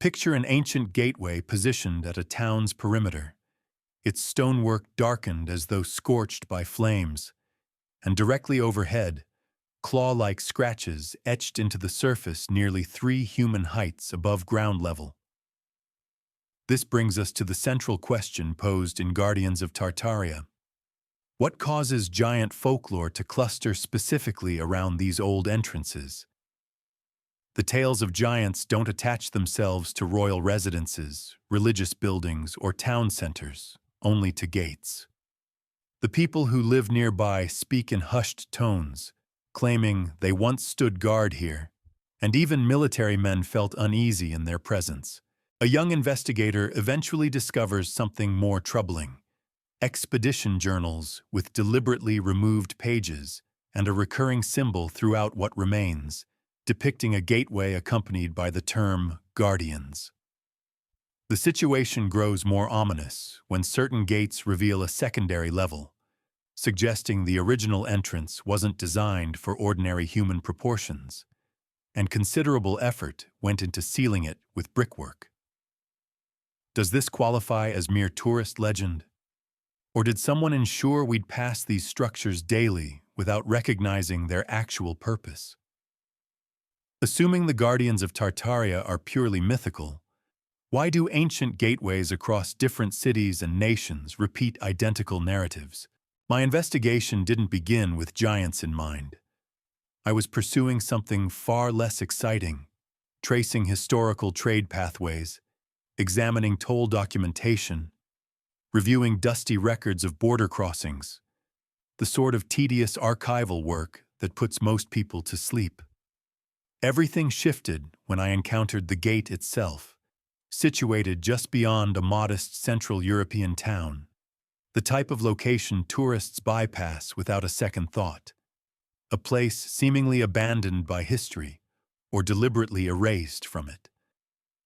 Picture an ancient gateway positioned at a town's perimeter, its stonework darkened as though scorched by flames, and directly overhead, claw-like scratches etched into the surface nearly 3 human heights above ground level. This brings us to the central question posed in Guardians of Tartaria. What causes giant folklore to cluster specifically around these old entrances? The tales of giants don't attach themselves to royal residences, religious buildings, or town centers, only to gates. The people who live nearby speak in hushed tones, claiming they once stood guard here, and even military men felt uneasy in their presence. A young investigator eventually discovers something more troubling: expedition journals with deliberately removed pages and a recurring symbol throughout what remains, depicting a gateway accompanied by the term guardians. The situation grows more ominous when certain gates reveal a secondary level, suggesting the original entrance wasn't designed for ordinary human proportions, and considerable effort went into sealing it with brickwork. Does this qualify as mere tourist legend? Or did someone ensure we'd pass these structures daily without recognizing their actual purpose? Assuming the Guardians of Tartaria are purely mythical, why do ancient gateways across different cities and nations repeat identical narratives? My investigation didn't begin with giants in mind. I was pursuing something far less exciting, tracing historical trade pathways, examining toll documentation, reviewing dusty records of border crossings, the sort of tedious archival work that puts most people to sleep. Everything shifted when I encountered the gate itself, situated just beyond a modest Central European town, the type of location tourists bypass without a second thought, a place seemingly abandoned by history or deliberately erased from it.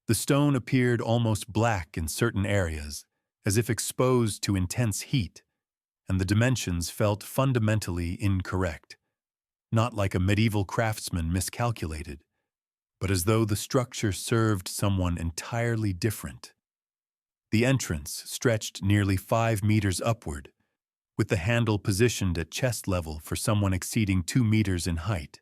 The stone appeared almost black in certain areas, as if exposed to intense heat, and the dimensions felt fundamentally incorrect, not like a medieval craftsman miscalculated, but as though the structure served someone entirely different. The entrance stretched nearly 5 meters upward, with the handle positioned at chest level for someone exceeding 2 meters in height.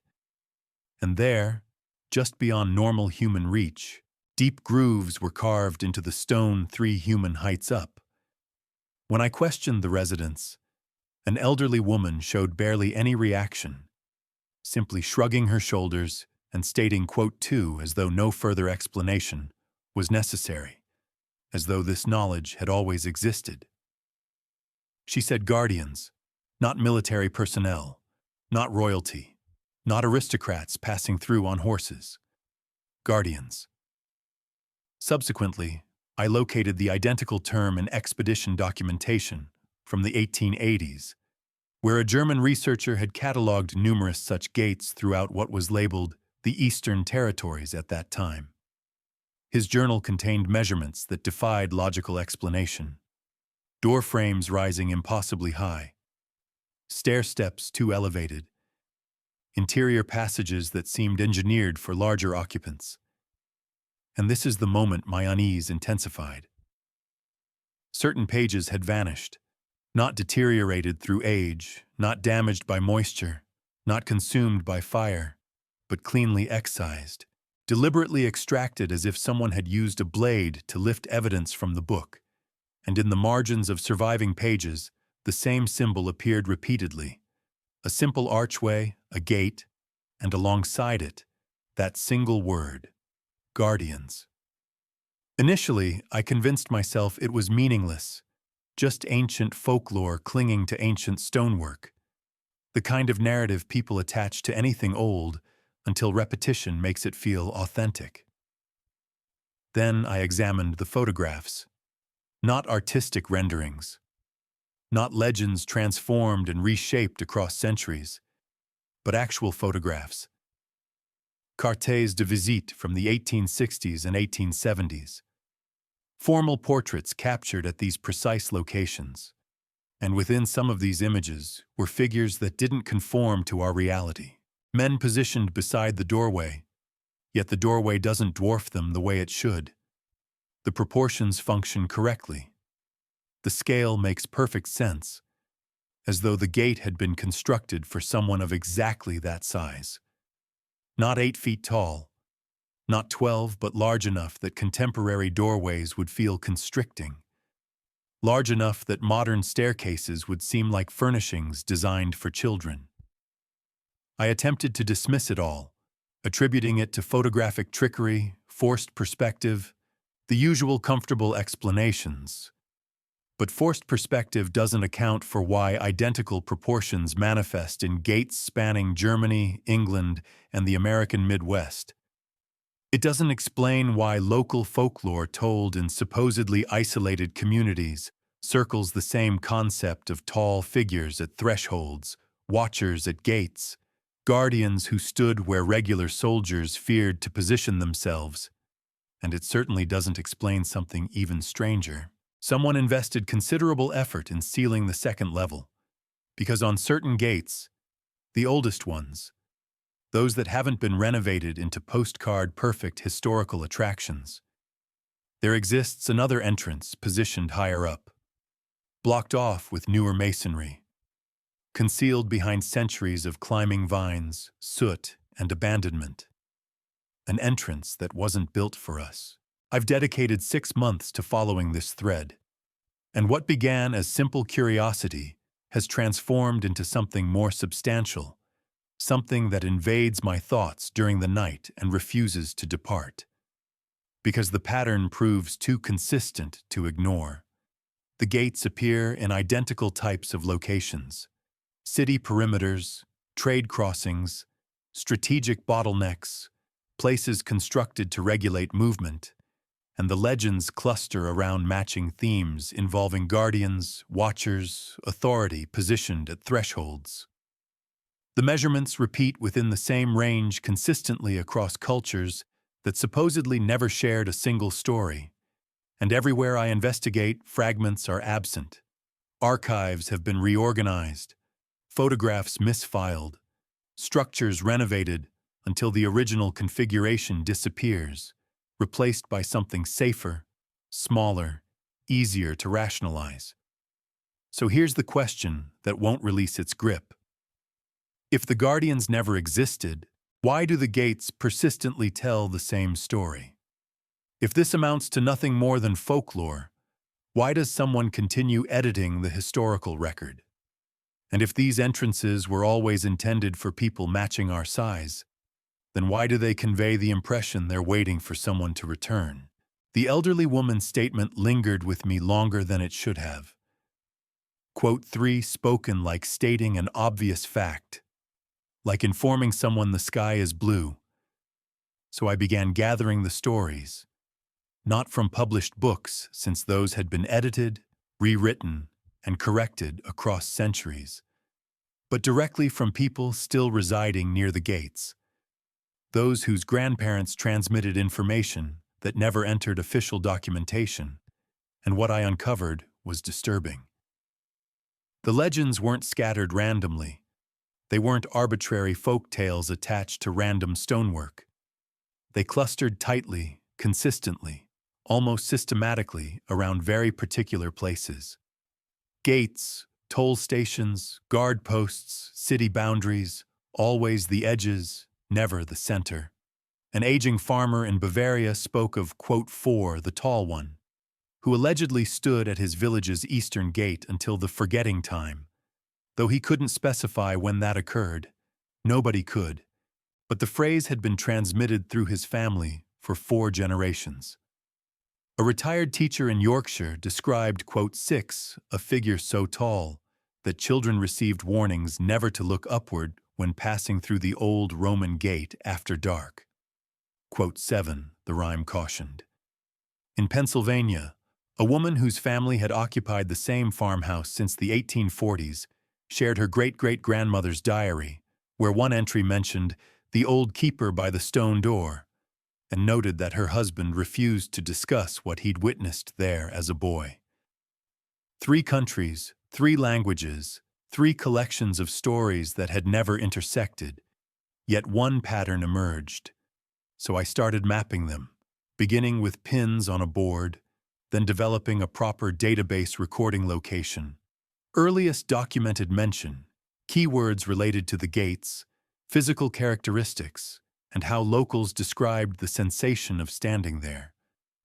And there, just beyond normal human reach, deep grooves were carved into the stone 3 human heights up. When I questioned the residents, an elderly woman showed barely any reaction, simply shrugging her shoulders and stating, quote, "2," as though no further explanation was necessary, as though this knowledge had always existed. She said guardians, not military personnel, not royalty, not aristocrats passing through on horses. Guardians. Subsequently, I located the identical term in expedition documentation from the 1880s, where a German researcher had catalogued numerous such gates throughout what was labeled the Eastern Territories at that time. His journal contained measurements that defied logical explanation: door frames rising impossibly high, stair steps too elevated, interior passages that seemed engineered for larger occupants. And this is the moment my unease intensified. Certain pages had vanished, not deteriorated through age, not damaged by moisture, not consumed by fire, but cleanly excised, deliberately extracted as if someone had used a blade to lift evidence from the book. And in the margins of surviving pages, the same symbol appeared repeatedly: a simple archway, a gate, and alongside it, that single word: guardians. Initially, I convinced myself it was meaningless, just ancient folklore clinging to ancient stonework, the kind of narrative people attach to anything old until repetition makes it feel authentic. Then I examined the photographs, not artistic renderings, not legends transformed and reshaped across centuries, but actual photographs. Cartes de visite from the 1860s and 1870s. Formal portraits captured at these precise locations. And within some of these images were figures that didn't conform to our reality. Men positioned beside the doorway, yet the doorway doesn't dwarf them the way it should. The proportions function correctly. The scale makes perfect sense, as though the gate had been constructed for someone of exactly that size. Not 8 feet tall, not 12, but large enough that contemporary doorways would feel constricting. Large enough that modern staircases would seem like furnishings designed for children. I attempted to dismiss it all, attributing it to photographic trickery, forced perspective, the usual comfortable explanations. But forced perspective doesn't account for why identical proportions manifest in gates spanning Germany, England, and the American Midwest. It doesn't explain why local folklore told in supposedly isolated communities circles the same concept of tall figures at thresholds, watchers at gates, guardians who stood where regular soldiers feared to position themselves. And it certainly doesn't explain something even stranger. Someone invested considerable effort in sealing the second level, because on certain gates, the oldest ones, those that haven't been renovated into postcard-perfect historical attractions, there exists another entrance positioned higher up, blocked off with newer masonry, concealed behind centuries of climbing vines, soot, and abandonment. An entrance that wasn't built for us. I've dedicated 6 months to following this thread, and what began as simple curiosity has transformed into something more substantial, something that invades my thoughts during the night and refuses to depart. Because the pattern proves too consistent to ignore. The gates appear in identical types of locations: city perimeters, trade crossings, strategic bottlenecks, places constructed to regulate movement, and the legends cluster around matching themes involving guardians, watchers, authority positioned at thresholds. The measurements repeat within the same range consistently across cultures that supposedly never shared a single story. And everywhere I investigate, fragments are absent. Archives have been reorganized, photographs misfiled, structures renovated until the original configuration disappears, replaced by something safer, smaller, easier to rationalize. So here's the question that won't release its grip. If the guardians never existed, why do the gates persistently tell the same story? If this amounts to nothing more than folklore, why does someone continue editing the historical record? And if these entrances were always intended for people matching our size, then why do they convey the impression they're waiting for someone to return? The elderly woman's statement lingered with me longer than it should have. Quote 3 spoken like stating an obvious fact, like informing someone the sky is blue. So I began gathering the stories, not from published books, since those had been edited, rewritten, and corrected across centuries, but directly from people still residing near the gates, those whose grandparents transmitted information that never entered official documentation, and what I uncovered was disturbing. The legends weren't scattered randomly. They weren't arbitrary folk tales attached to random stonework. They clustered tightly, consistently, almost systematically around very particular places. Gates, toll stations, guard posts, city boundaries, always the edges, never the center. An aging farmer in Bavaria spoke of, quote 4, the tall one, who allegedly stood at his village's eastern gate until the forgetting time. Though he couldn't specify when that occurred, nobody could, but the phrase had been transmitted through his family for 4 generations. A retired teacher in Yorkshire described, quote 6, a figure so tall that children received warnings never to look upward when passing through the old Roman gate after dark. Quote 7, the rhyme cautioned. In Pennsylvania, a woman whose family had occupied the same farmhouse since the 1840s shared her great-great-grandmother's diary, where one entry mentioned the old keeper by the stone door, and noted that her husband refused to discuss what he'd witnessed there as a boy. 3 countries, 3 languages, 3 collections of stories that had never intersected, yet one pattern emerged. So I started mapping them, beginning with pins on a board, then developing a proper database recording location. Earliest documented mention, keywords related to the gates, physical characteristics, and how locals described the sensation of standing there.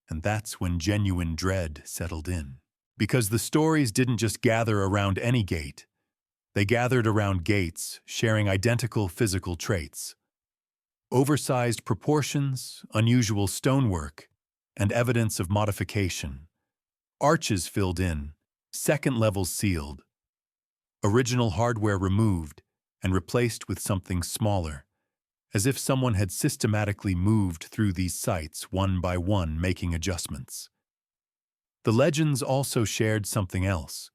And that's when genuine dread settled in. Because the stories didn't just gather around any gate, they gathered around gates sharing identical physical traits. Oversized proportions, unusual stonework, and evidence of modification. Arches filled in, second levels sealed. Original hardware removed and replaced with something smaller, as if someone had systematically moved through these sites one by one, making adjustments. The legends also shared something else.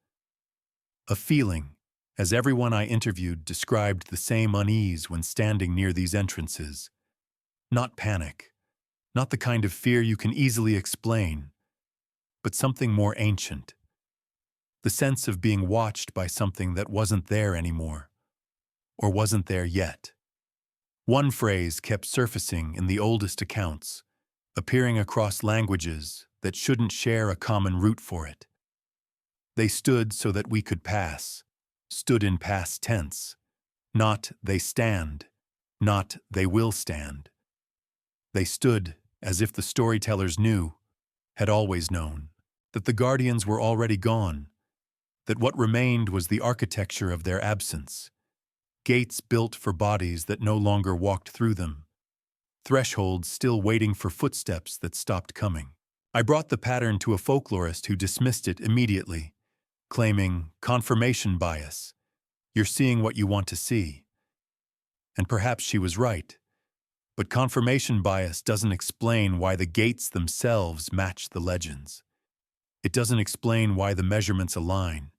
A feeling, as everyone I interviewed described the same unease when standing near these entrances. Not panic, not the kind of fear you can easily explain, but something more ancient. The sense of being watched by something that wasn't there anymore, or wasn't there yet. One phrase kept surfacing in the oldest accounts, appearing across languages that shouldn't share a common root for it. They stood so that we could pass, stood in past tense, not they stand, not they will stand. They stood as if the storytellers knew, had always known, that the guardians were already gone, that what remained was the architecture of their absence. Gates built for bodies that no longer walked through them. Thresholds still waiting for footsteps that stopped coming. I brought the pattern to a folklorist who dismissed it immediately, claiming confirmation bias. You're seeing what you want to see. And perhaps she was right. But confirmation bias doesn't explain why the gates themselves match the legends. It doesn't explain why the measurements align.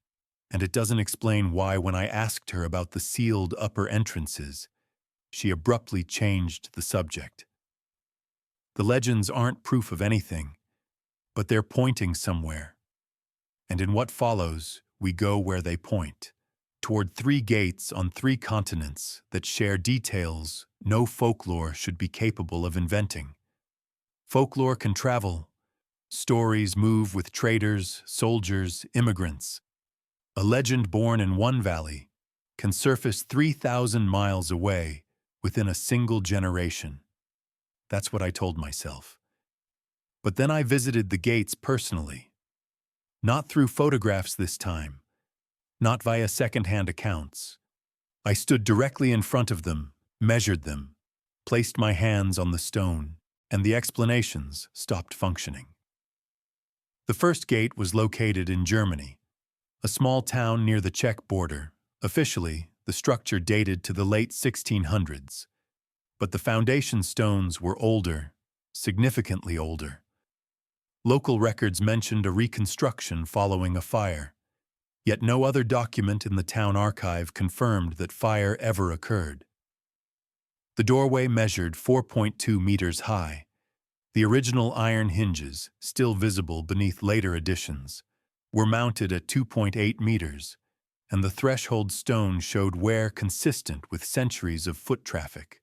And it doesn't explain why, when I asked her about the sealed upper entrances, she abruptly changed the subject. The legends aren't proof of anything, but they're pointing somewhere. And in what follows, we go where they point, toward 3 gates on 3 continents that share details no folklore should be capable of inventing. Folklore can travel. Stories move with traders, soldiers, immigrants. A legend born in one valley can surface 3,000 miles away within a single generation. That's what I told myself. But then I visited the gates personally. Not through photographs this time, not via second-hand accounts. I stood directly in front of them, measured them, placed my hands on the stone, and the explanations stopped functioning. The first gate was located in Germany, a small town near the Czech border. Officially, the structure dated to the late 1600s, but the foundation stones were older, significantly older. Local records mentioned a reconstruction following a fire, yet no other document in the town archive confirmed that fire ever occurred. The doorway measured 4.2 meters high. The original iron hinges, still visible beneath later additions, were mounted at 2.8 meters, and the threshold stone showed wear consistent with centuries of foot traffic.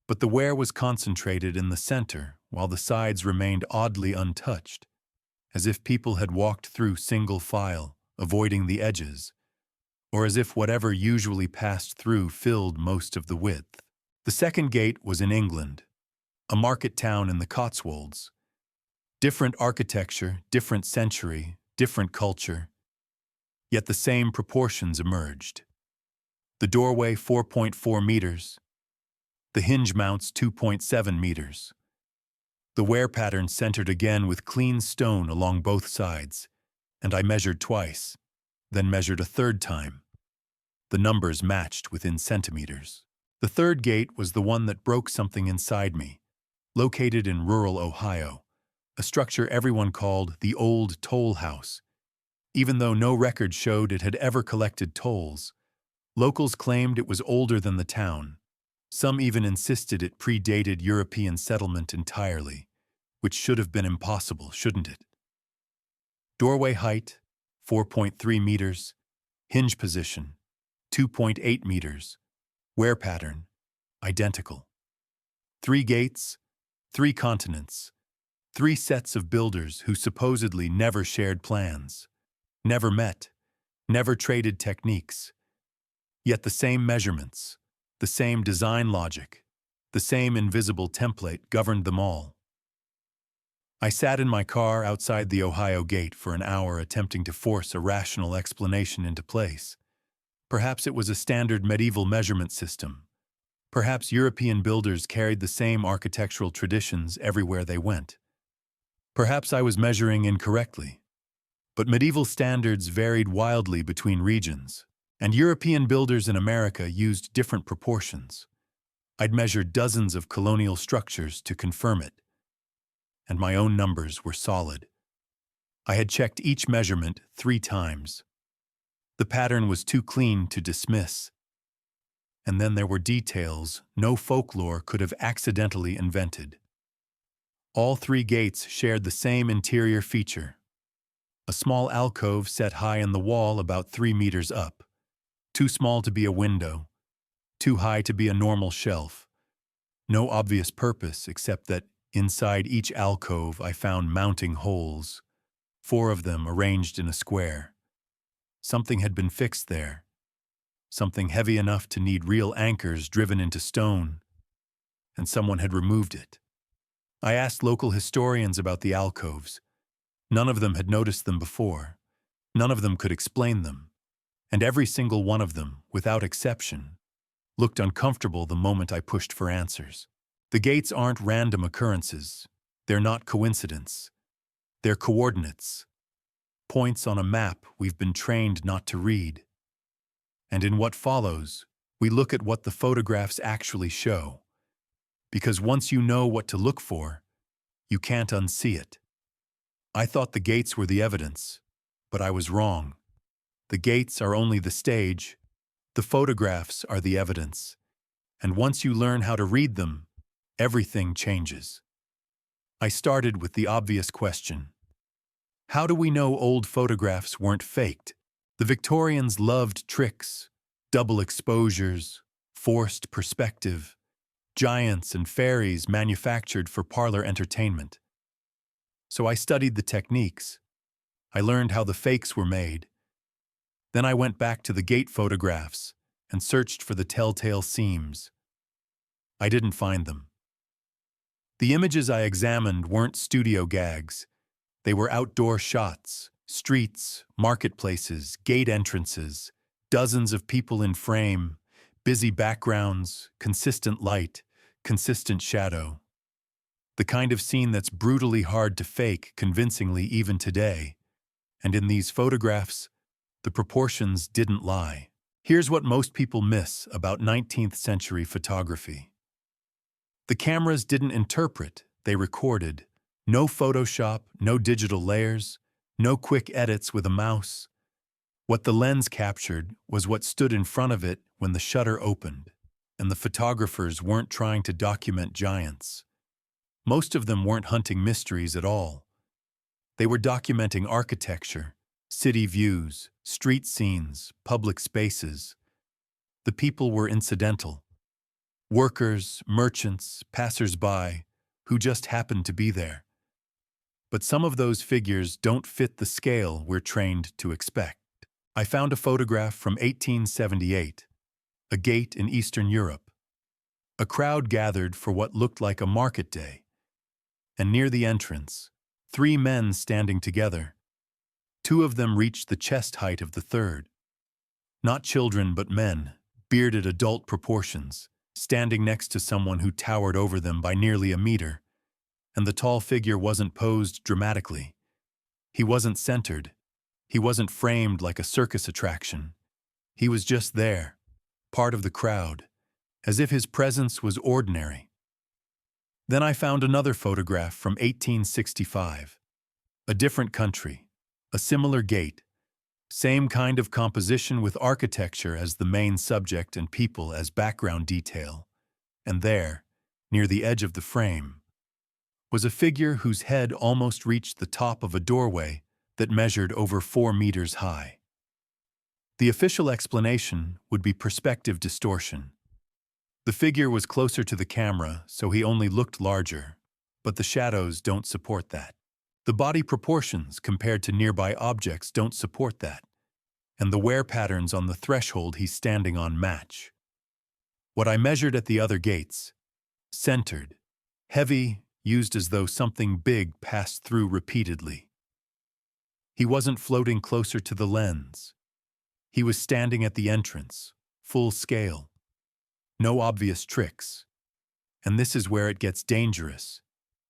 But the wear was concentrated in the center, while the sides remained oddly untouched, as if people had walked through single file, avoiding the edges, or as if whatever usually passed through filled most of the width. The second gate was in England, a market town in the Cotswolds. Different architecture, different century, different culture, yet the same proportions emerged. The doorway 4.4 meters, the hinge mounts 2.7 meters. The wear pattern centered again with clean stone along both sides, and I measured twice, then measured a third time. The numbers matched within centimeters. The third gate was the one that broke something inside me, located in rural Ohio, a structure everyone called the Old Toll House. Even though no record showed it had ever collected tolls, locals claimed it was older than the town. Some even insisted it predated European settlement entirely, which should have been impossible, shouldn't it? Doorway height, 4.3 meters. Hinge position, 2.8 meters. Wear pattern, identical. 3 gates, 3 continents, Three sets of builders who supposedly never shared plans, never met, never traded techniques. Yet the same measurements, the same design logic, the same invisible template governed them all. I sat in my car outside the Ohio gate for an hour attempting to force a rational explanation into place. Perhaps it was a standard medieval measurement system. Perhaps European builders carried the same architectural traditions everywhere they went. Perhaps I was measuring incorrectly. But medieval standards varied wildly between regions, and European builders in America used different proportions. I'd measured dozens of colonial structures to confirm it, and my own numbers were solid. I had checked each measurement 3 times. The pattern was too clean to dismiss. And then there were details no folklore could have accidentally invented. All 3 gates shared the same interior feature. A small alcove set high in the wall about 3 meters up. Too small to be a window, too high to be a normal shelf. No obvious purpose except that inside each alcove I found mounting holes, 4 of them arranged in a square. Something had been fixed there, something heavy enough to need real anchors driven into stone, and someone had removed it. I asked local historians about the alcoves. None of them had noticed them before. None of them could explain them. And every single one of them, without exception, looked uncomfortable the moment I pushed for answers. The gates aren't random occurrences. They're not coincidence. They're coordinates. Points on a map we've been trained not to read. And in what follows, we look at what the photographs actually show. Because once you know what to look for, you can't unsee it. I thought the gates were the evidence, but I was wrong. The gates are only the stage. The photographs are the evidence. And once you learn how to read them, everything changes. I started with the obvious question. How do we know old photographs weren't faked? The Victorians loved tricks, double exposures, forced perspective, giants and fairies manufactured for parlor entertainment. So I studied the techniques. I learned how the fakes were made. Then I went back to the gate photographs and searched for the telltale seams. I didn't find them. The images I examined weren't studio gags. They were outdoor shots, streets, marketplaces, gate entrances, dozens of people in frame, busy backgrounds, consistent light, consistent shadow. The kind of scene that's brutally hard to fake convincingly even today. And in these photographs, the proportions didn't lie. Here's what most people miss about 19th century photography. The cameras didn't interpret, they recorded. No Photoshop, no digital layers, no quick edits with a mouse. What the lens captured was what stood in front of it when the shutter opened, and the photographers weren't trying to document giants. Most of them weren't hunting mysteries at all. They were documenting architecture, city views, street scenes, public spaces. The people were incidental. Workers, merchants, passers-by, who just happened to be there. But some of those figures don't fit the scale we're trained to expect. I found a photograph from 1878, a gate in Eastern Europe. A crowd gathered for what looked like a market day. And near the entrance, 3 men standing together. 2 of them reached the chest height of the third. Not children, but men, bearded adult proportions, standing next to someone who towered over them by nearly a meter. And the tall figure wasn't posed dramatically. He wasn't centered. He wasn't framed like a circus attraction. He was just there, part of the crowd, as if his presence was ordinary. Then I found another photograph from 1865. A different country, a similar gate, same kind of composition with architecture as the main subject and people as background detail. And there, near the edge of the frame, was a figure whose head almost reached the top of a doorway that measured over 4 meters high. The official explanation would be perspective distortion. The figure was closer to the camera, so he only looked larger. but the shadows don't support that. The body proportions compared to nearby objects don't support that, and the wear patterns on the threshold he's standing on match. What I measured at the other gates, centered, heavy, used as though something big passed through repeatedly. He wasn't floating closer to the lens. He was standing at the entrance, full scale. No obvious tricks. And this is where it gets dangerous,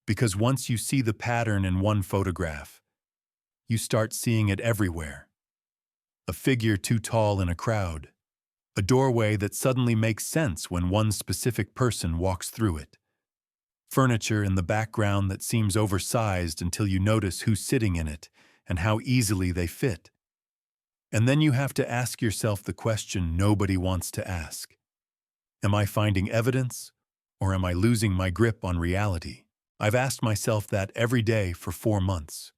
because once you see the pattern in one photograph, you start seeing it everywhere. A figure too tall in a crowd. A doorway that suddenly makes sense when one specific person walks through it. Furniture in the background that seems oversized until you notice who's sitting in it and how easily they fit. And then you have to ask yourself the question nobody wants to ask. Am I finding evidence, or am I losing my grip on reality? I've asked myself that every day for 4 months.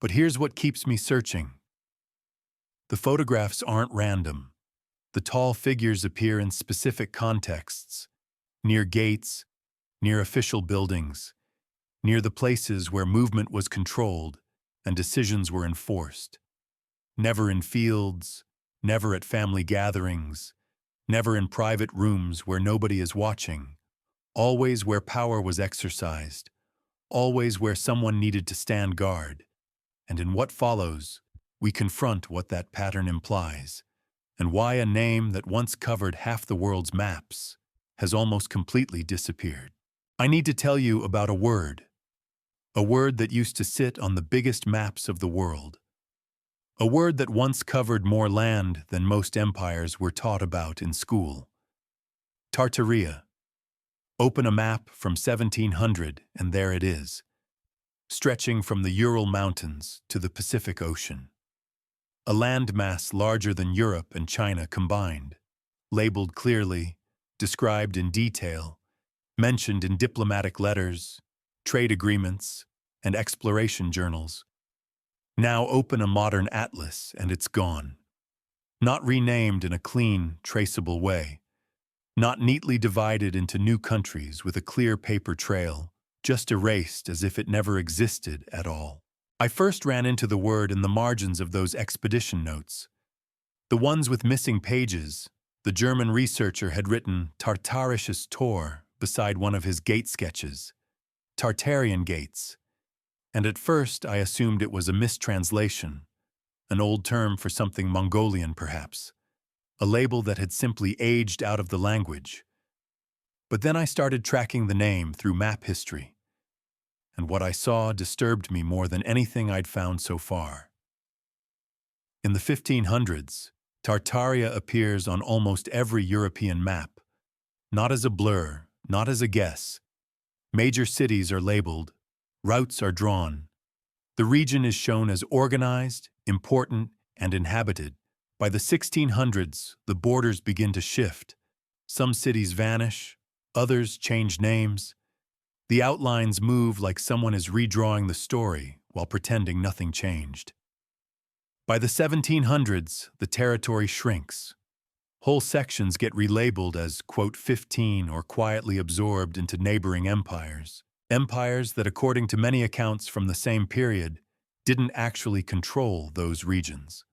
But here's what keeps me searching. The photographs aren't random. The tall figures appear in specific contexts, near gates, near official buildings, near the places where movement was controlled and decisions were enforced. Never in fields, never at family gatherings, never in private rooms where nobody is watching, always where power was exercised, always where someone needed to stand guard. And in what follows, we confront what that pattern implies, and why a name that once covered half the world's maps has almost completely disappeared. I need to tell you about a word that used to sit on the biggest maps of the world. A word that once covered more land than most empires were taught about in school. Tartaria. Open a map from 1700 and there it is, stretching from the Ural Mountains to the Pacific Ocean. A landmass larger than Europe and China combined, labeled clearly, described in detail, mentioned in diplomatic letters, trade agreements, and exploration journals. Now open a modern atlas and it's gone. Not renamed in a clean, traceable way. Not neatly divided into new countries with a clear paper trail, just erased as if it never existed at all. I first ran into the word in the margins of those expedition notes. The ones with missing pages. The German researcher had written Tartarisches Tor beside one of his gate sketches. Tartarian gates. And at first I assumed it was a mistranslation, an old term for something Mongolian perhaps, a label that had simply aged out of the language. But then I started tracking the name through map history, and what I saw disturbed me more than anything I'd found so far. In the 1500s, Tartaria appears on almost every European map, not as a blur, not as a guess. Major cities are labeled, routes are drawn. The region is shown as organized, important, and inhabited. By the 1600s, the borders begin to shift. Some cities vanish, others change names. The outlines move like someone is redrawing the story while pretending nothing changed. By the 1700s, the territory shrinks. Whole sections get relabeled as, quote, 15 or quietly absorbed into neighboring empires. Empires that, according to many accounts from the same period, didn't actually control those regions.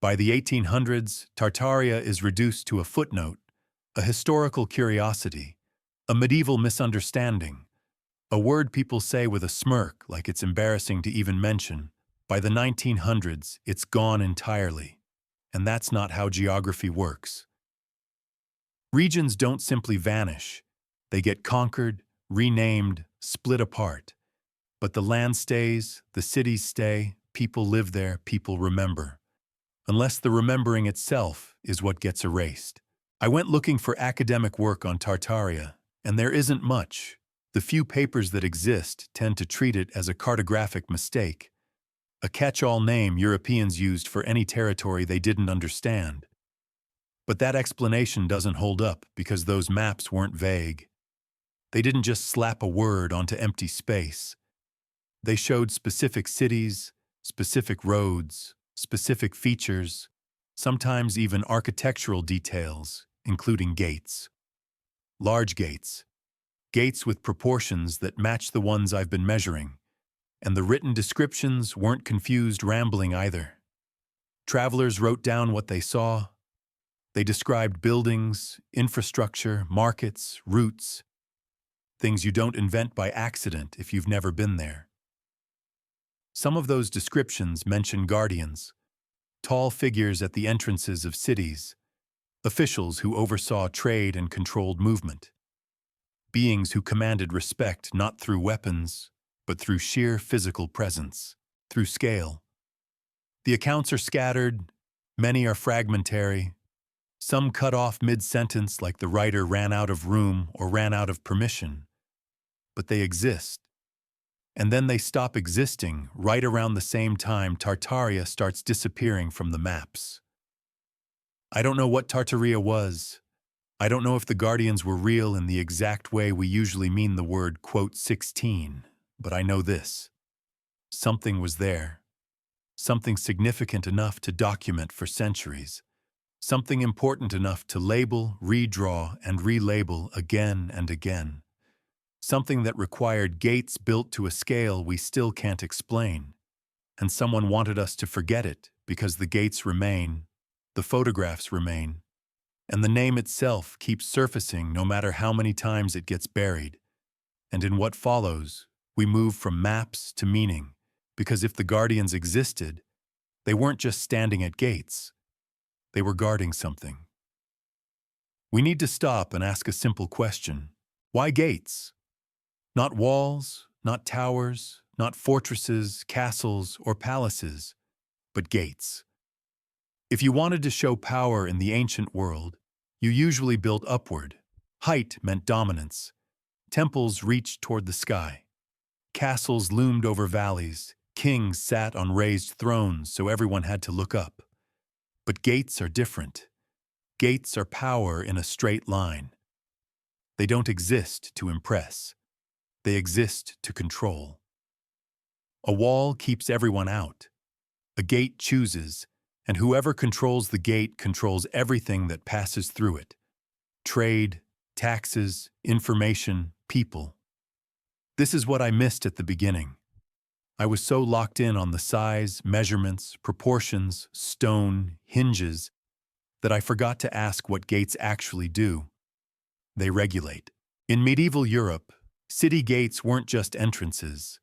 By the 1800s, Tartaria is reduced to a footnote, a historical curiosity, a medieval misunderstanding, a word people say with a smirk like it's embarrassing to even mention. By the 1900s, it's gone entirely, and that's not how geography works. Regions don't simply vanish. They get conquered, renamed, split apart. But the land stays, the cities stay, people live there, people remember. Unless the remembering itself is what gets erased. I went looking for academic work on Tartaria, and there isn't much. The few papers that exist tend to treat it as a cartographic mistake, a catch-all name Europeans used for any territory they didn't understand. But that explanation doesn't hold up because those maps weren't vague. They didn't just slap a word onto empty space. They showed specific cities, specific roads, specific features, sometimes even architectural details, including gates. Large gates. gates with proportions that match the ones I've been measuring, and the written descriptions weren't confused rambling either. Travelers wrote down what they saw. They described buildings, infrastructure, markets, routes, things you don't invent by accident if you've never been there. Some of those descriptions mention guardians, tall figures at the entrances of cities, officials who oversaw trade and controlled movement, beings who commanded respect not through weapons, but through sheer physical presence, through scale. The accounts are scattered, many are fragmentary, some cut off mid-sentence like the writer ran out of room or ran out of permission, but they exist. And then they stop existing right around the same time Tartaria starts disappearing from the maps. I don't know what Tartaria was. I don't know if the Guardians were real in the exact way we usually mean the word, quote, 16, but I know this. Something was there. Something significant enough to document for centuries. Something important enough to label, redraw, and relabel again and again. Something that required gates built to a scale we still can't explain. And someone wanted us to forget it because the gates remain, the photographs remain, and the name itself keeps surfacing no matter how many times it gets buried. And in what follows, we move from maps to meaning, because if the Guardians existed, they weren't just standing at gates. They were guarding something. We need to stop and ask a simple question. Why gates? Not walls, not towers, not fortresses, castles, or palaces, but gates. If you wanted to show power in the ancient world, you usually built upward. Height meant dominance. Temples reached toward the sky. Castles loomed over valleys. Kings sat on raised thrones so everyone had to look up. But gates are different. Gates are power in a straight line. They don't exist to impress. They exist to control. A wall keeps everyone out. A gate chooses, and whoever controls the gate controls everything that passes through it. Trade, taxes, information, people. This is what I missed at the beginning. I was so locked in on the size, measurements, proportions, stone, hinges, that I forgot to ask what gates actually do. They regulate. In medieval Europe, city gates weren't just entrances.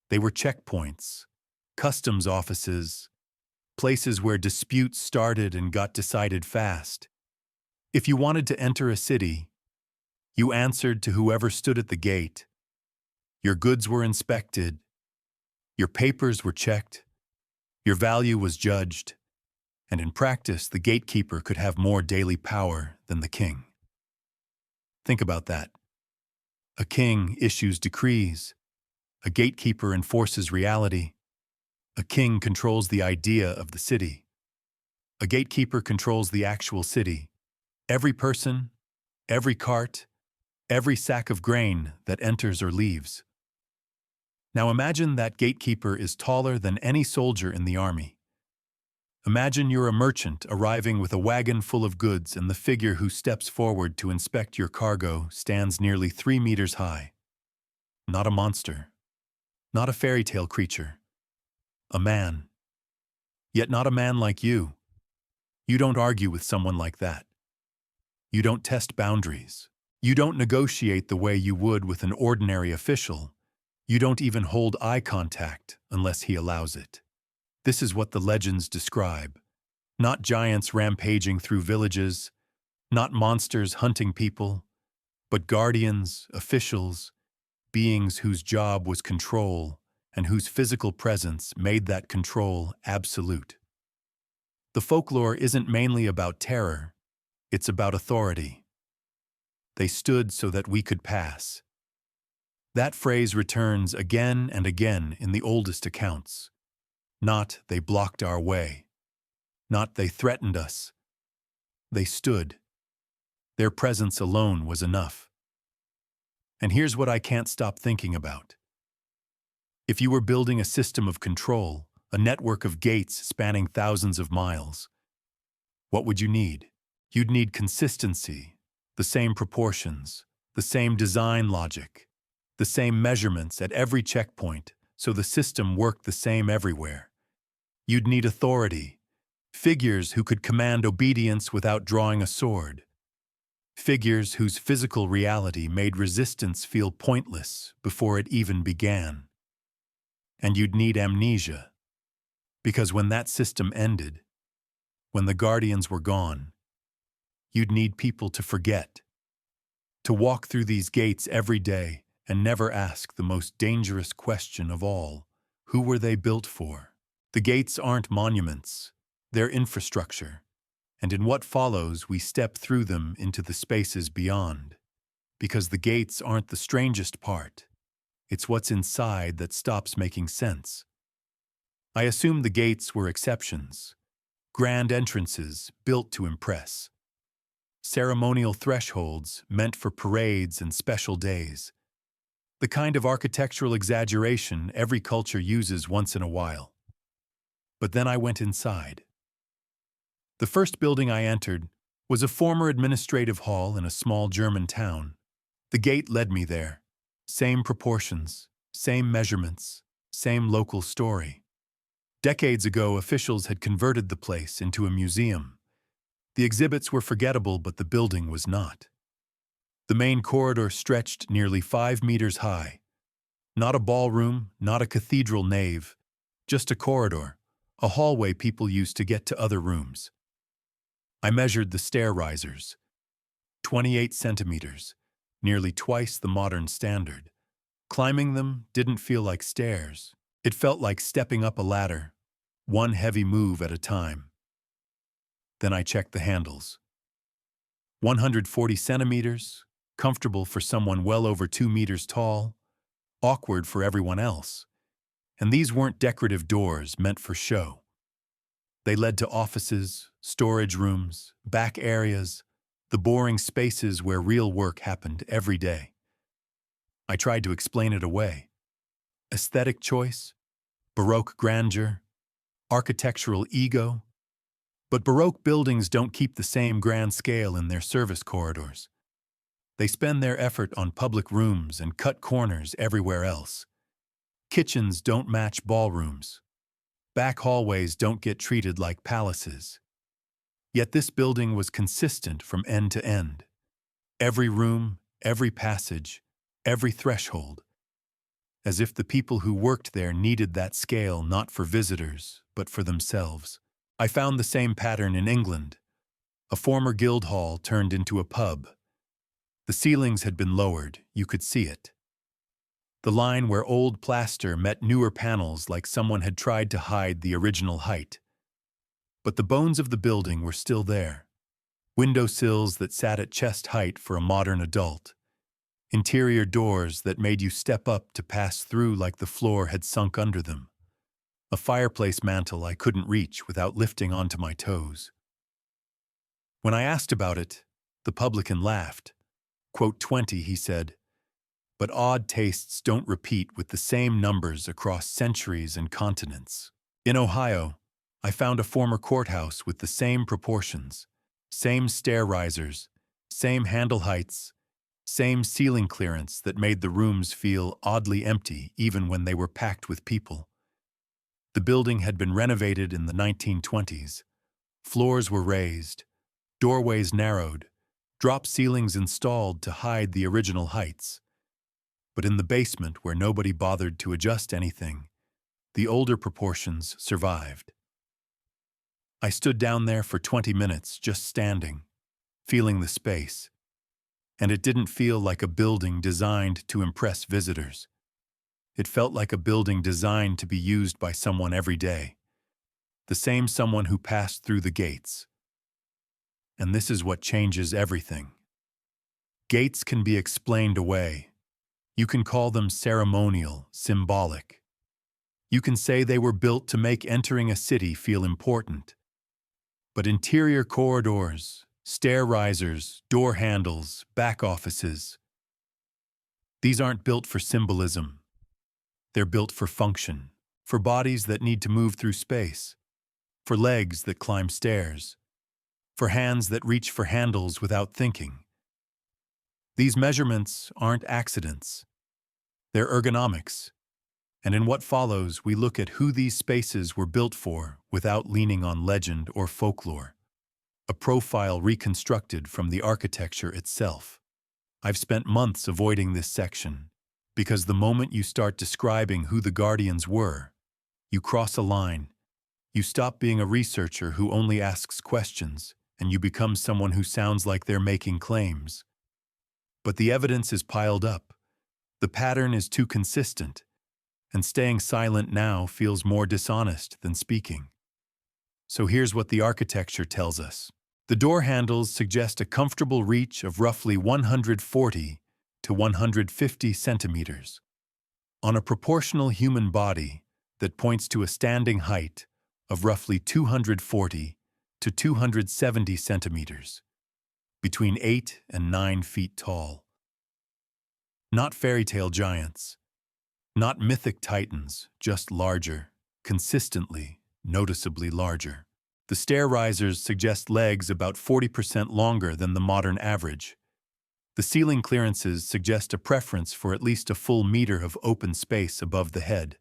They were checkpoints, customs offices, places where disputes started and got decided fast. If you wanted to enter a city, you answered to whoever stood at the gate. Your goods were inspected. Your papers were checked. Your value was judged. And in practice, the gatekeeper could have more daily power than the king. Think about that. A king issues decrees. A gatekeeper enforces reality. A king controls the idea of the city. A gatekeeper controls the actual city. Every person, every cart, every sack of grain that enters or leaves. Now imagine that gatekeeper is taller than any soldier in the army. Imagine you're a merchant arriving with a wagon full of goods and the figure who steps forward to inspect your cargo stands nearly 3 meters high. Not a monster. Not a fairy tale creature. A man. Yet not a man like you. You don't argue with someone like that. You don't test boundaries. You don't negotiate the way you would with an ordinary official. You don't even hold eye contact unless he allows it. This is what the legends describe. Not giants rampaging through villages, not monsters hunting people, but guardians, officials, beings whose job was control and whose physical presence made that control absolute. The folklore isn't mainly about terror, it's about authority. They stood so that we could pass. That phrase returns again and again in the oldest accounts. Not they blocked our way. Not they threatened us. They stood. Their presence alone was enough. And here's what I can't stop thinking about. If you were building a system of control, a network of gates spanning thousands of miles, what would you need? You'd need consistency, the same proportions, the same design logic, the same measurements at every checkpoint, so the system worked the same everywhere. You'd need authority, figures who could command obedience without drawing a sword, figures whose physical reality made resistance feel pointless before it even began. And you'd need amnesia, because when that system ended, when the guardians were gone, you'd need people to forget, to walk through these gates every day and never ask the most dangerous question of all: who were they built for? The gates aren't monuments, they're infrastructure, and in what follows we step through them into the spaces beyond. Because the gates aren't the strangest part, it's what's inside that stops making sense. I assumed the gates were exceptions, grand entrances built to impress, ceremonial thresholds meant for parades and special days, the kind of architectural exaggeration every culture uses once in a while. But then I went inside. The first building I entered was a former administrative hall in a small German town. The gate led me there. Same proportions, same measurements, same local story. Decades ago, officials had converted the place into a museum. The exhibits were forgettable, but the building was not. The main corridor stretched nearly 5 meters high. Not a ballroom, not a cathedral nave, just a corridor, a hallway people used to get to other rooms. I measured the stair risers. 28 centimeters, nearly twice the modern standard. Climbing them didn't feel like stairs. It felt like stepping up a ladder, one heavy move at a time. Then I checked the handles. 140 centimeters, comfortable for someone well over 2 meters tall, awkward for everyone else. And these weren't decorative doors meant for show. They led to offices, storage rooms, back areas, the boring spaces where real work happened every day. I tried to explain it away. Aesthetic choice, Baroque grandeur, architectural ego. But Baroque buildings don't keep the same grand scale in their service corridors. They spend their effort on public rooms and cut corners everywhere else. Kitchens don't match ballrooms. Back hallways don't get treated like palaces. Yet this building was consistent from end to end. Every room, every passage, every threshold. As if the people who worked there needed that scale not for visitors, but for themselves. I found the same pattern in England. A former guild hall turned into a pub. The ceilings had been lowered, you could see it. The line where old plaster met newer panels, like someone had tried to hide the original height. But the bones of the building were still there. Windowsills that sat at chest height for a modern adult. Interior doors that made you step up to pass through like the floor had sunk under them. A fireplace mantel I couldn't reach without lifting onto my toes. When I asked about it, the publican laughed. Quote 20, he said, but odd tastes don't repeat with the same numbers across centuries and continents. In Ohio, I found a former courthouse with the same proportions, same stair risers, same handle heights, same ceiling clearance that made the rooms feel oddly empty even when they were packed with people. The building had been renovated in the 1920s. Floors were raised, doorways narrowed, drop ceilings installed to hide the original heights. But in the basement, where nobody bothered to adjust anything, the older proportions survived. I stood down there for 20 minutes, just standing, feeling the space. And it didn't feel like a building designed to impress visitors. It felt like a building designed to be used by someone every day. The same someone who passed through the gates. And this is what changes everything. Gates can be explained away. You can call them ceremonial, symbolic. You can say they were built to make entering a city feel important. But interior corridors, stair risers, door handles, back offices, these aren't built for symbolism. They're built for function, for bodies that need to move through space, for legs that climb stairs, for hands that reach for handles without thinking. These measurements aren't accidents. They're ergonomics. And in what follows, we look at who these spaces were built for without leaning on legend or folklore. A profile reconstructed from the architecture itself. I've spent months avoiding this section, because the moment you start describing who the guardians were, you cross a line. You stop being a researcher who only asks questions, and you become someone who sounds like they're making claims. But the evidence is piled up. The pattern is too consistent, and staying silent now feels more dishonest than speaking. So here's what the architecture tells us. The door handles suggest a comfortable reach of roughly 140 to 150 centimeters. On a proportional human body that points to a standing height of roughly 240 to 270 centimeters, between 8 and 9 feet tall. Not fairy tale giants, not mythic titans, just larger, consistently, noticeably larger. The stair risers suggest legs about 40% longer than the modern average. The ceiling clearances suggest a preference for at least a full meter of open space above the head.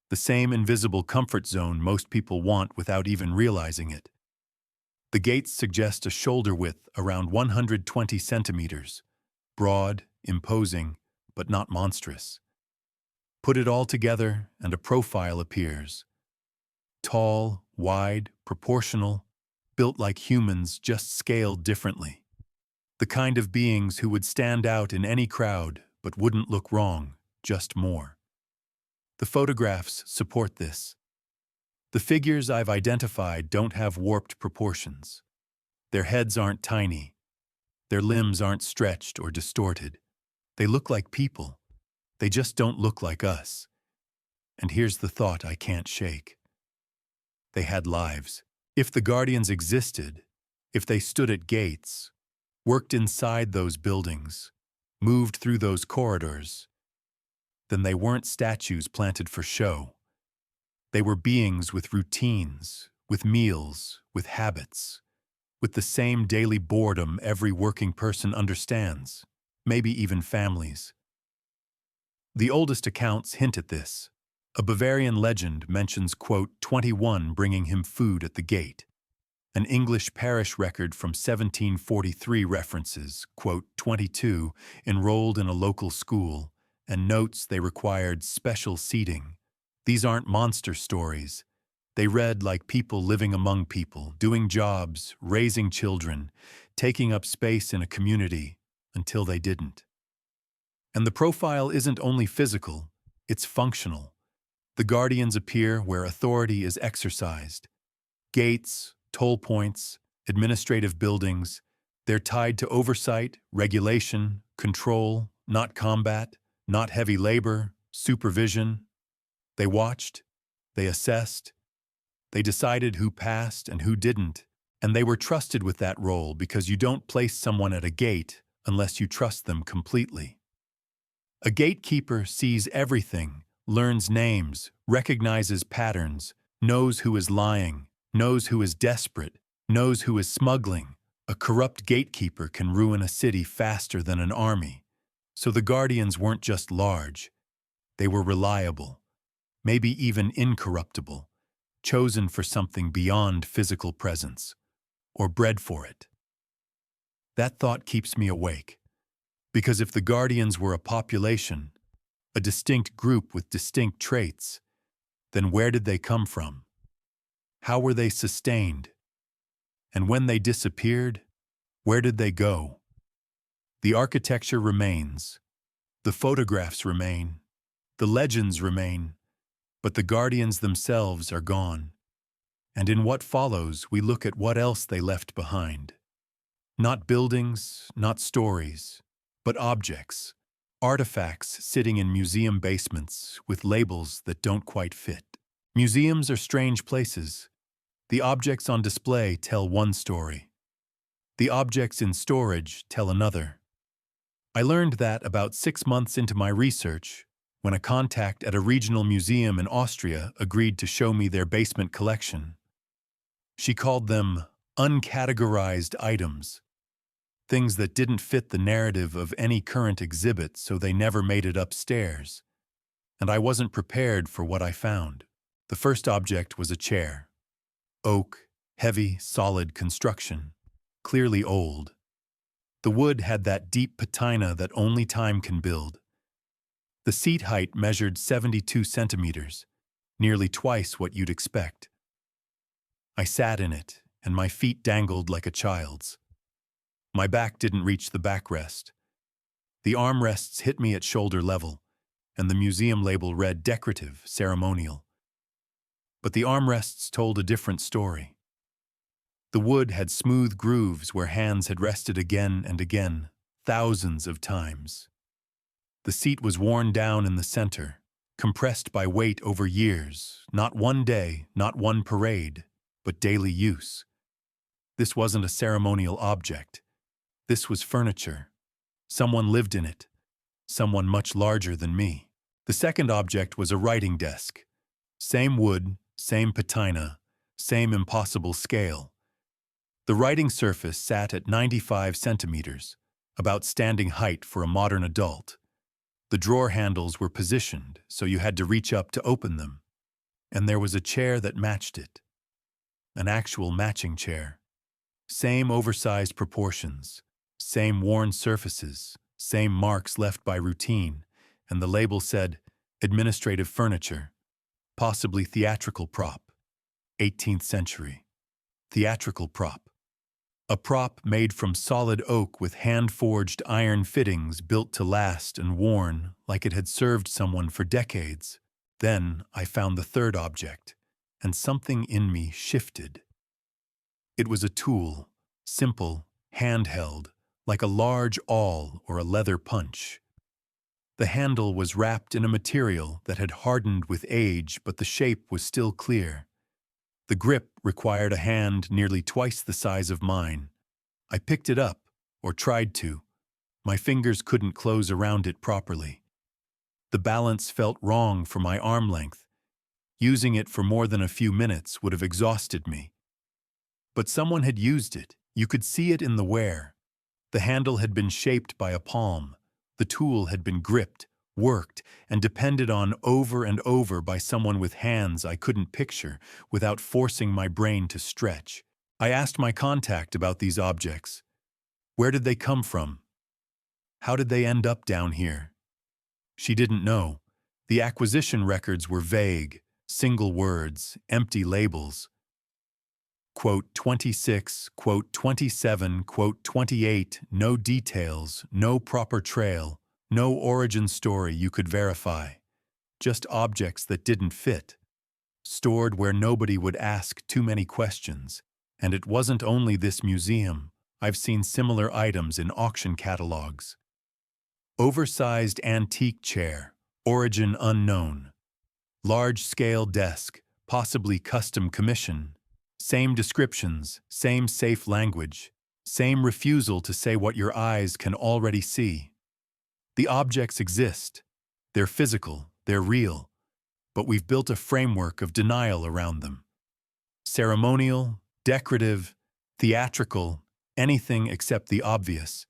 The same invisible comfort zone most people want without even realizing it. The gates suggest a shoulder width around 120 centimeters, broad, imposing, but not monstrous. Put it all together and a profile appears. Tall, wide, proportional, built like humans, just scaled differently. The kind of beings who would stand out in any crowd but wouldn't look wrong, just more. The photographs support this. The figures I've identified don't have warped proportions. Their heads aren't tiny. Their limbs aren't stretched or distorted. They look like people. They just don't look like us. And here's the thought I can't shake. They had lives. If the guardians existed, if they stood at gates, worked inside those buildings, moved through those corridors, then they weren't statues planted for show. They were beings with routines, with meals, with habits, with the same daily boredom every working person understands, maybe even families. The oldest accounts hint at this. A Bavarian legend mentions, quote, 21 bringing him food at the gate. An English parish record from 1743 references, quote, 22 enrolled in a local school, and notes they required special seating. These aren't monster stories. They read like people living among people, doing jobs, raising children, taking up space in a community until they didn't. And the profile isn't only physical, it's functional. The guardians appear where authority is exercised. Gates, toll points, administrative buildings, they're tied to oversight, regulation, control, not combat, not heavy labor, supervision. They watched, they assessed, they decided who passed and who didn't, and they were trusted with that role because you don't place someone at a gate unless you trust them completely. A gatekeeper sees everything, learns names, recognizes patterns, knows who is lying, knows who is desperate, knows who is smuggling. A corrupt gatekeeper can ruin a city faster than an army. So the guardians weren't just large. They were reliable, maybe even incorruptible, chosen for something beyond physical presence, or bred for it. That thought keeps me awake, because if the guardians were a population, a distinct group with distinct traits, then where did they come from? How were they sustained? And when they disappeared, where did they go? The architecture remains, the photographs remain, the legends remain, but the guardians themselves are gone. And in what follows, we look at what else they left behind. Not buildings, not stories, but objects, artifacts sitting in museum basements with labels that don't quite fit. Museums are strange places. The objects on display tell one story. The objects in storage tell another. I learned that about 6 months into my research, when a contact at a regional museum in Austria agreed to show me their basement collection. She called them uncategorized items. things that didn't fit the narrative of any current exhibit, so they never made it upstairs. And I wasn't prepared for what I found. The first object was a chair. Oak, heavy, solid construction, clearly old. The wood had that deep patina that only time can build. The seat height measured 72 centimeters, nearly twice what you'd expect. I sat in it, and my feet dangled like a child's. My back didn't reach the backrest. The armrests hit me at shoulder level, and the museum label read decorative, ceremonial. But the armrests told a different story. The wood had smooth grooves where hands had rested again and again, thousands of times. The seat was worn down in the center, compressed by weight over years, not one day, not one parade, but daily use. This wasn't a ceremonial object. This was furniture. Someone lived in it. Someone much larger than me. The second object was a writing desk. Same wood, same patina, same impossible scale. The writing surface sat at 95 centimeters, about standing height for a modern adult. The drawer handles were positioned, so you had to reach up to open them. And there was a chair that matched it. An actual matching chair. Same oversized proportions, same worn surfaces, same marks left by routine, and the label said, administrative furniture, possibly theatrical prop, 18th century. Theatrical prop. A prop made from solid oak with hand-forged iron fittings built to last and worn like it had served someone for decades. Then I found the third object, and something in me shifted. It was a tool, simple, handheld, like a large awl or a leather punch. The handle was wrapped in a material that had hardened with age, but the shape was still clear. The grip required a hand nearly twice the size of mine. I picked it up, or tried to. My fingers couldn't close around it properly. The balance felt wrong for my arm length. Using it for more than a few minutes would have exhausted me. But someone had used it. You could see it in the wear. The handle had been shaped by a palm. The tool had been gripped, worked, and depended on over and over by someone with hands I couldn't picture without forcing my brain to stretch. I asked my contact about these objects. Where did they come from? How did they end up down here? She didn't know. The acquisition records were vague, single words, empty labels. Quote 26, quote 27, quote 28, no details, no proper trail, no origin story you could verify. Just objects that didn't fit. Stored where nobody would ask too many questions. And it wasn't only this museum. I've seen similar items in auction catalogs. Oversized antique chair, origin unknown. Large-scale desk, possibly custom commission. Same descriptions, same safe language, same refusal to say what your eyes can already see. The objects exist. They're physical, they're real, but we've built a framework of denial around them. Ceremonial, decorative, theatrical, anything except the obvious.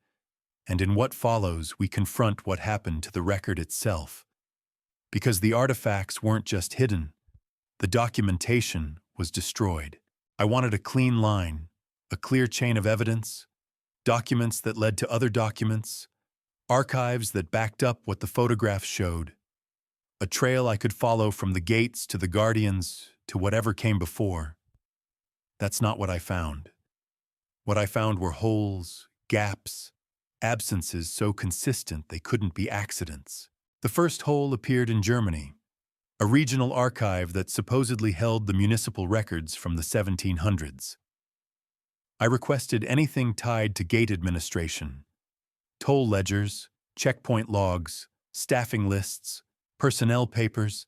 And in what follows, we confront what happened to the record itself. Because the artifacts weren't just hidden, the documentation was destroyed. I wanted a clean line, a clear chain of evidence, documents that led to other documents, archives that backed up what the photographs showed, a trail I could follow from the gates to the guardians to whatever came before. That's not what I found. What I found were holes, gaps, absences so consistent they couldn't be accidents. The first hole appeared in Germany, a regional archive that supposedly held the municipal records from the 1700s. I requested anything tied to gate administration, toll ledgers, checkpoint logs, staffing lists, personnel papers,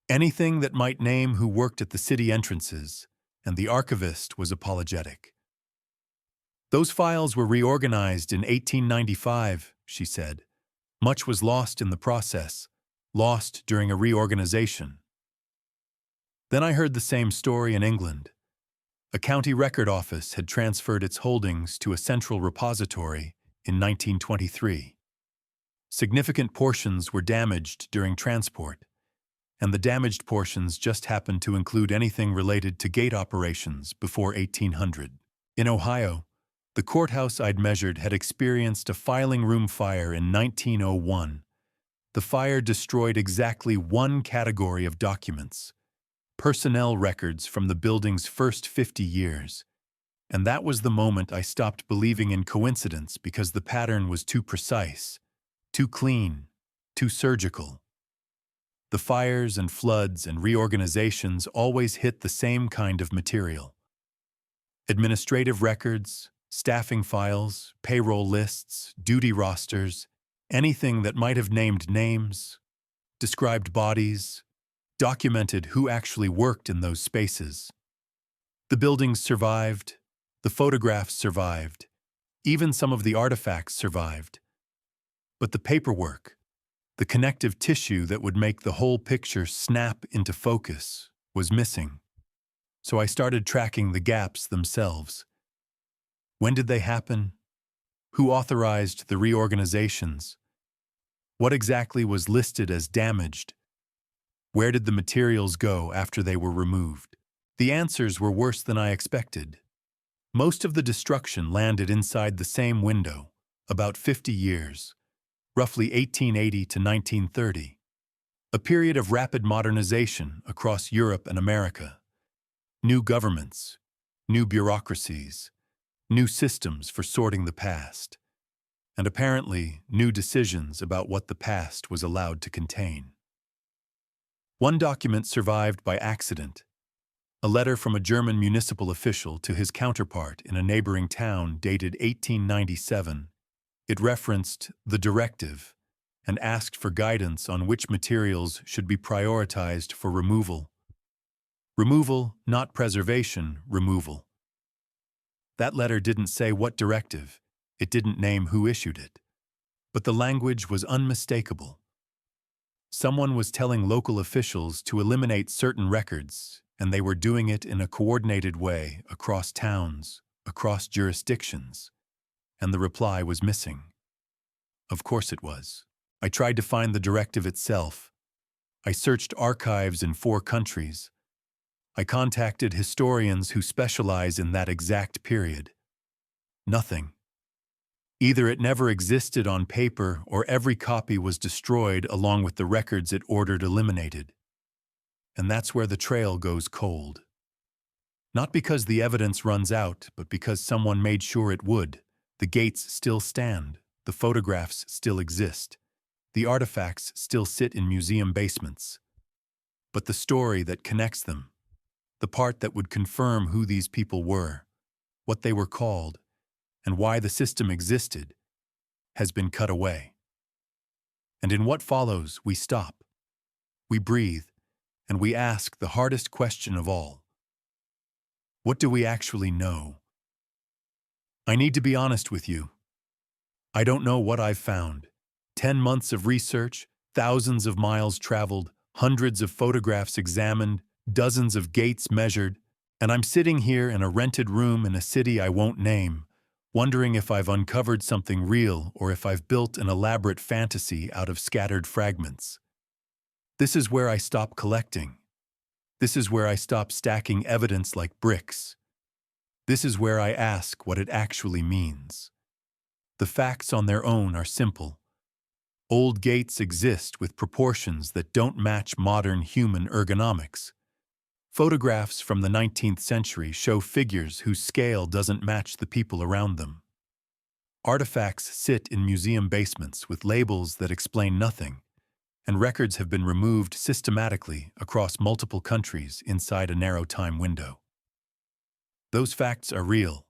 anything that might name who worked at the city entrances, and the archivist was apologetic. Those files were reorganized in 1895, she said. Much was lost in the process, lost during a reorganization. Then I heard the same story in England. A county record office had transferred its holdings to a central repository, in 1923. Significant portions were damaged during transport, and the damaged portions just happened to include anything related to gate operations before 1800. In Ohio, the courthouse I'd measured had experienced a filing room fire in 1901. The fire destroyed exactly one category of documents: personnel records from the building's first 50 years. And that was the moment I stopped believing in coincidence, because the pattern was too precise, too clean, too surgical. The fires and floods and reorganizations always hit the same kind of material: administrative records, staffing files, payroll lists, duty rosters, anything that might have named names, described bodies, documented who actually worked in those spaces. The buildings survived, the photographs survived, even some of the artifacts survived. But the paperwork, the connective tissue that would make the whole picture snap into focus, was missing. So I started tracking the gaps themselves. When did they happen? Who authorized the reorganizations? What exactly was listed as damaged? Where did the materials go after they were removed? The answers were worse than I expected. Most of the destruction landed inside the same window, about 50 years, roughly 1880 to 1930, a period of rapid modernization across Europe and America. New governments, new bureaucracies, new systems for sorting the past, and apparently new decisions about what the past was allowed to contain. One document survived by accident: a letter from a German municipal official to his counterpart in a neighboring town dated 1897. It referenced the directive and asked for guidance on which materials should be prioritized for removal. Removal, not preservation, removal. That letter didn't say what directive, it didn't name who issued it, but the language was unmistakable. Someone was telling local officials to eliminate certain records, and they were doing it in a coordinated way across towns, across jurisdictions, and the reply was missing. Of course it was. I tried to find the directive itself. I searched archives in 4 countries. I contacted historians who specialize in that exact period. Nothing. Either it never existed on paper, or every copy was destroyed along with the records it ordered eliminated. And that's where the trail goes cold. Not because the evidence runs out, but because someone made sure it would. The gates still stand, the photographs still exist, the artifacts still sit in museum basements. But the story that connects them, the part that would confirm who these people were, what they were called, and why the system existed, has been cut away. And in what follows, we stop, we breathe, and we ask the hardest question of all: what do we actually know? I need to be honest with you. I don't know what I've found. 10 months of research, thousands of miles traveled, hundreds of photographs examined, dozens of gates measured, and I'm sitting here in a rented room in a city I won't name, wondering if I've uncovered something real or if I've built an elaborate fantasy out of scattered fragments. This is where I stop collecting. This is where I stop stacking evidence like bricks. This is where I ask what it actually means. The facts on their own are simple. Old gates exist with proportions that don't match modern human ergonomics. Photographs from the 19th century show figures whose scale doesn't match the people around them. Artifacts sit in museum basements with labels that explain nothing, and records have been removed systematically across multiple countries inside a narrow time window. Those facts are real.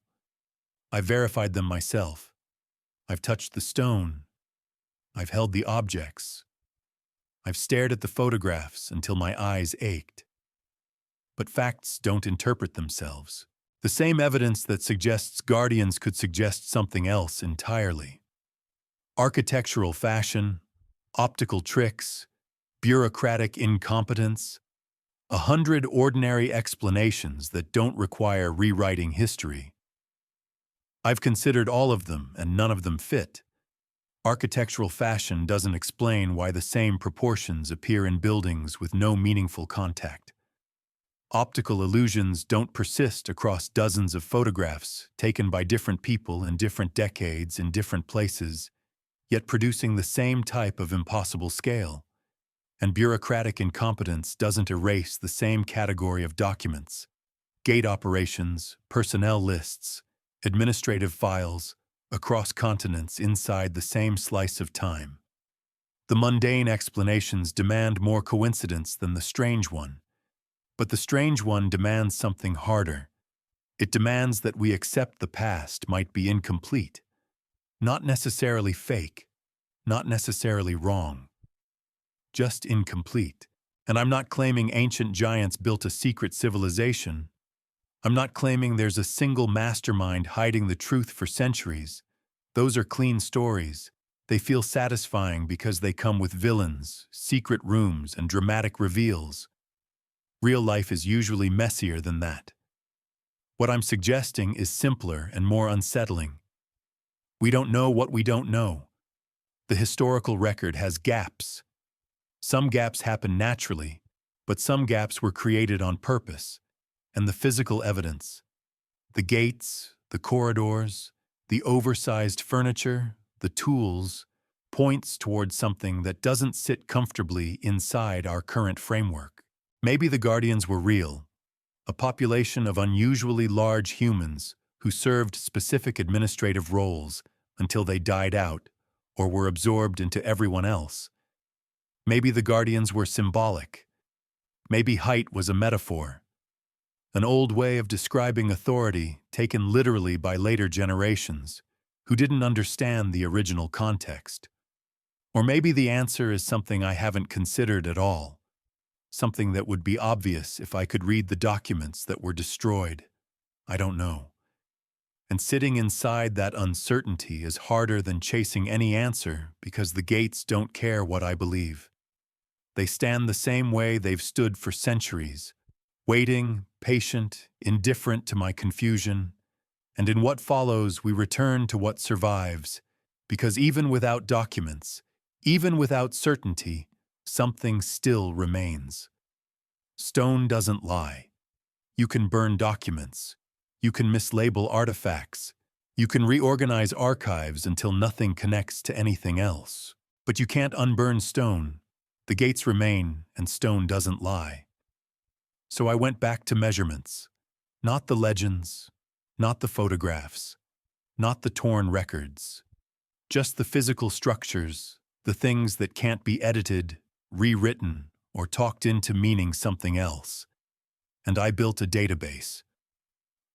I've verified them myself. I've touched the stone. I've held the objects. I've stared at the photographs until my eyes ached. But facts don't interpret themselves. The same evidence that suggests guardians could suggest something else entirely. Architectural fashion, optical tricks, bureaucratic incompetence, 100 ordinary explanations that don't require rewriting history. I've considered all of them, and none of them fit. Architectural fashion doesn't explain why the same proportions appear in buildings with no meaningful contact. Optical illusions don't persist across dozens of photographs taken by different people in different decades in different places, yet producing the same type of impossible scale. And bureaucratic incompetence doesn't erase the same category of documents: gate operations, personnel lists, administrative files, across continents inside the same slice of time. The mundane explanations demand more coincidence than the strange one. But the strange one demands something harder. It demands that we accept the past might be incomplete, not necessarily fake, not necessarily wrong, just incomplete. And I'm not claiming ancient giants built a secret civilization. I'm not claiming there's a single mastermind hiding the truth for centuries. Those are clean stories. They feel satisfying because they come with villains, secret rooms, and dramatic reveals. Real life is usually messier than that. What I'm suggesting is simpler and more unsettling. We don't know what we don't know. The historical record has gaps. Some gaps happen naturally, but some gaps were created on purpose. And the physical evidence, the gates, the corridors, the oversized furniture, the tools, points towards something that doesn't sit comfortably inside our current framework. Maybe the Guardians were real, a population of unusually large humans who served specific administrative roles until they died out or were absorbed into everyone else. Maybe the Guardians were symbolic. Maybe height was a metaphor, an old way of describing authority taken literally by later generations who didn't understand the original context. Or maybe the answer is something I haven't considered at all, something that would be obvious if I could read the documents that were destroyed. I don't know. And sitting inside that uncertainty is harder than chasing any answer because the gates don't care what I believe. They stand the same way they've stood for centuries, waiting, patient, indifferent to my confusion. And in what follows, we return to what survives, because even without documents, even without certainty, something still remains. Stone doesn't lie. You can burn documents. You can mislabel artifacts. You can reorganize archives until nothing connects to anything else. But you can't unburn stone. The gates remain, and stone doesn't lie. So I went back to measurements. Not the legends, not the photographs, not the torn records. Just the physical structures, the things that can't be edited, rewritten, or talked into meaning something else. And I built a database.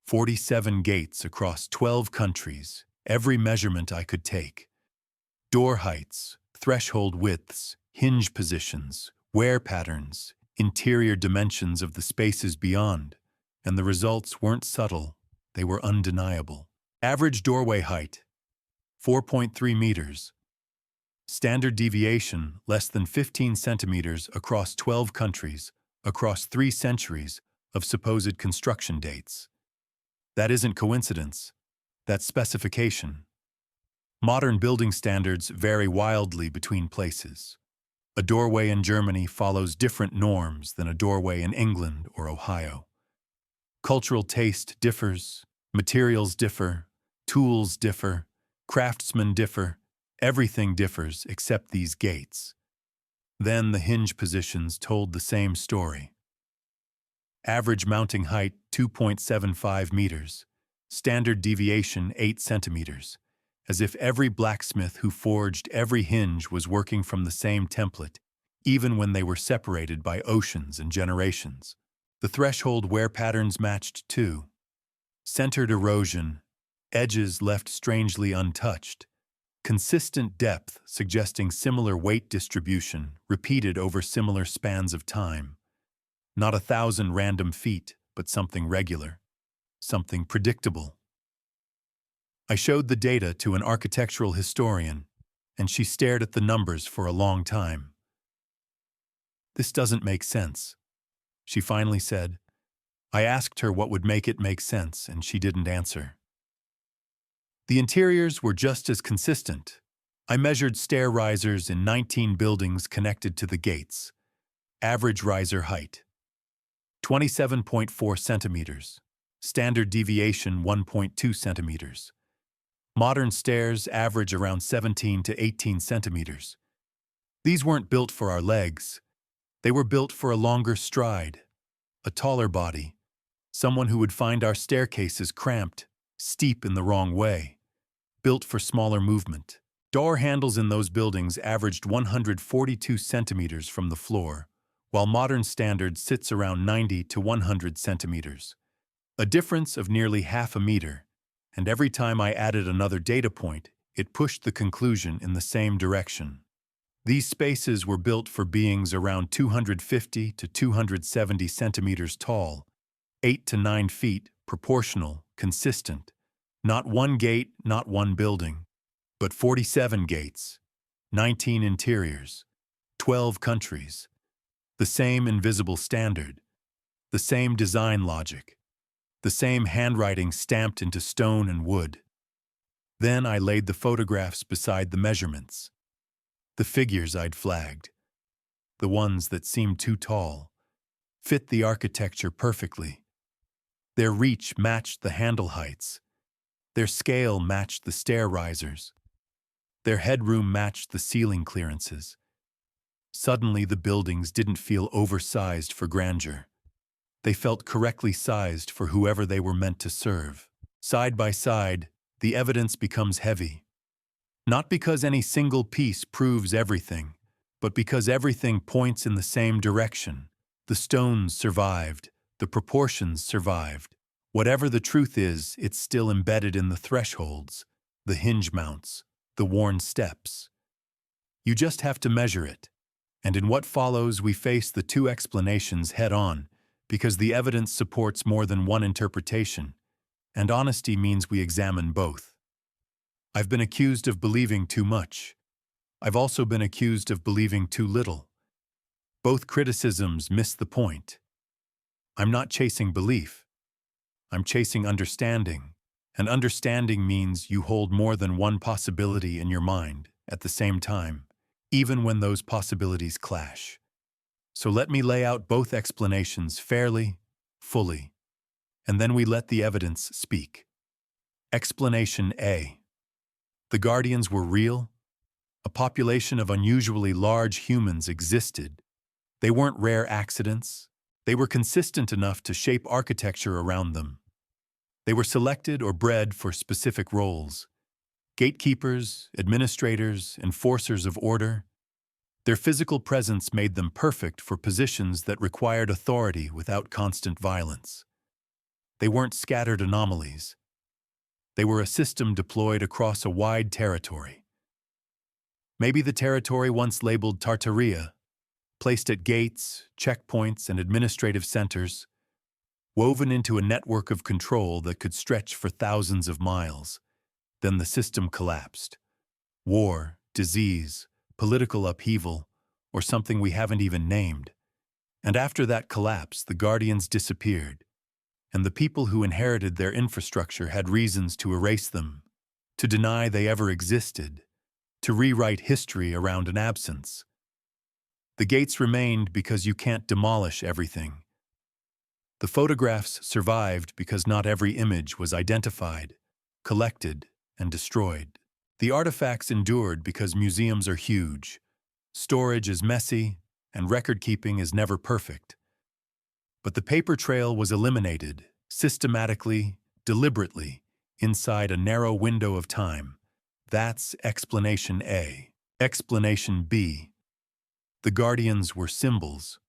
47 gates across 12 countries, every measurement I could take. Door heights, threshold widths, hinge positions, wear patterns, interior dimensions of the spaces beyond. And the results weren't subtle, they were undeniable. Average doorway height, 4.3 meters. Standard deviation, less than 15 centimeters across 12 countries, across 3 centuries of supposed construction dates. That isn't coincidence. That's specification. Modern building standards vary wildly between places. A doorway in Germany follows different norms than a doorway in England or Ohio. Cultural taste differs, materials differ, tools differ, craftsmen differ, everything differs except these gates. Then the hinge positions told the same story. Average mounting height 2.75 meters, standard deviation 8 centimeters, as if every blacksmith who forged every hinge was working from the same template, even when they were separated by oceans and generations. The threshold wear patterns matched too. Centered erosion, edges left strangely untouched, consistent depth suggesting similar weight distribution repeated over similar spans of time. Not 1,000 random feet, but something regular, something predictable. I showed the data to an architectural historian, and she stared at the numbers for a long time. "This doesn't make sense," she finally said. I asked her what would make it make sense, and she didn't answer. The interiors were just as consistent. I measured stair risers in 19 buildings connected to the gates. Average riser height, 27.4 centimeters. Standard deviation, 1.2 centimeters. Modern stairs average around 17 to 18 centimeters. These weren't built for our legs. They were built for a longer stride, a taller body, someone who would find our staircases cramped, steep in the wrong way, built for smaller movement. Door handles in those buildings averaged 142 centimeters from the floor, while modern standard sits around 90 to 100 centimeters. A difference of nearly half a meter, and every time I added another data point, it pushed the conclusion in the same direction. These spaces were built for beings around 250 to 270 centimeters tall, 8 to 9 feet, proportional, consistent. Not one gate, not one building, but 47 gates, 19 interiors, 12 countries. The same invisible standard, the same design logic, the same handwriting stamped into stone and wood. Then I laid the photographs beside the measurements. The figures I'd flagged, the ones that seemed too tall, fit the architecture perfectly. Their reach matched the handle heights. Their scale matched the stair risers. Their headroom matched the ceiling clearances. Suddenly, the buildings didn't feel oversized for grandeur. They felt correctly sized for whoever they were meant to serve. Side by side, the evidence becomes heavy. Not because any single piece proves everything, but because everything points in the same direction. The stones survived, the proportions survived. Whatever the truth is, it's still embedded in the thresholds, the hinge mounts, the worn steps. You just have to measure it. And in what follows, we face the two explanations head-on, because the evidence supports more than one interpretation, and honesty means we examine both. I've been accused of believing too much. I've also been accused of believing too little. Both criticisms miss the point. I'm not chasing belief. I'm chasing understanding, and understanding means you hold more than one possibility in your mind at the same time, even when those possibilities clash. So let me lay out both explanations fairly, fully, and then we let the evidence speak. Explanation A. The Guardians were real. A population of unusually large humans existed. They weren't rare accidents. They were consistent enough to shape architecture around them. They were selected or bred for specific roles. Gatekeepers, administrators, enforcers of order. Their physical presence made them perfect for positions that required authority without constant violence. They weren't scattered anomalies. They were a system deployed across a wide territory. Maybe the territory once labeled Tartaria, placed at gates, checkpoints, and administrative centers, woven into a network of control that could stretch for thousands of miles. Then the system collapsed. War, disease, political upheaval, or something we haven't even named. And after that collapse, the Guardians disappeared, and the people who inherited their infrastructure had reasons to erase them, to deny they ever existed, to rewrite history around an absence. The gates remained because you can't demolish everything. The photographs survived because not every image was identified, collected, and destroyed. The artifacts endured because museums are huge, storage is messy, and record-keeping is never perfect. But the paper trail was eliminated, systematically, deliberately, inside a narrow window of time. That's explanation A. Explanation B. The Guardians were symbols.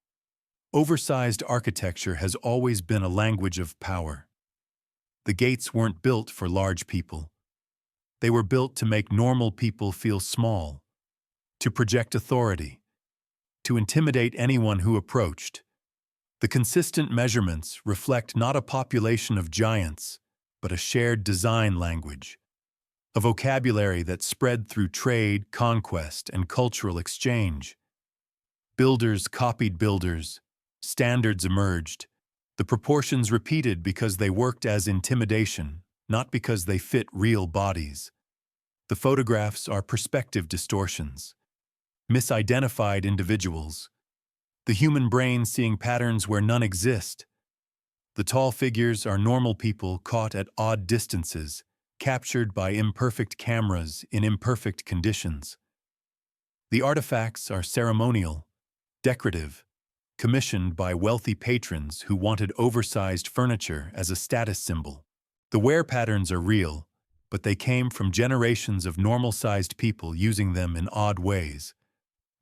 Oversized architecture has always been a language of power. The gates weren't built for large people. They were built to make normal people feel small, to project authority, to intimidate anyone who approached. The consistent measurements reflect not a population of giants, but a shared design language, a vocabulary that spread through trade, conquest, and cultural exchange. Builders copied builders, standards emerged, the proportions repeated because they worked as intimidation, not because they fit real bodies. The photographs are perspective distortions, misidentified individuals, the human brain seeing patterns where none exist. The tall figures are normal people caught at odd distances, captured by imperfect cameras in imperfect conditions. The artifacts are ceremonial, decorative, commissioned by wealthy patrons who wanted oversized furniture as a status symbol. The wear patterns are real, but they came from generations of normal-sized people using them in odd ways,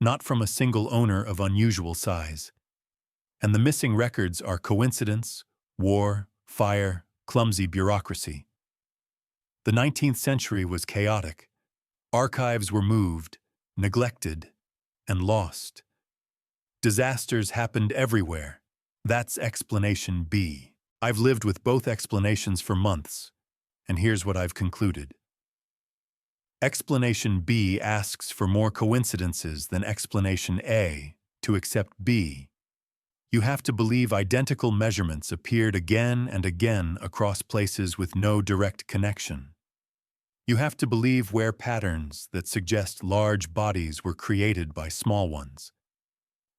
not from a single owner of unusual size. And the missing records are coincidence, war, fire, clumsy bureaucracy. The 19th century was chaotic. Archives were moved, neglected, and lost. Disasters happened everywhere. That's explanation B. I've lived with both explanations for months, and here's what I've concluded. Explanation B asks for more coincidences than explanation A to accept B. You have to believe identical measurements appeared again and again across places with no direct connection. You have to believe wear patterns that suggest large bodies were created by small ones.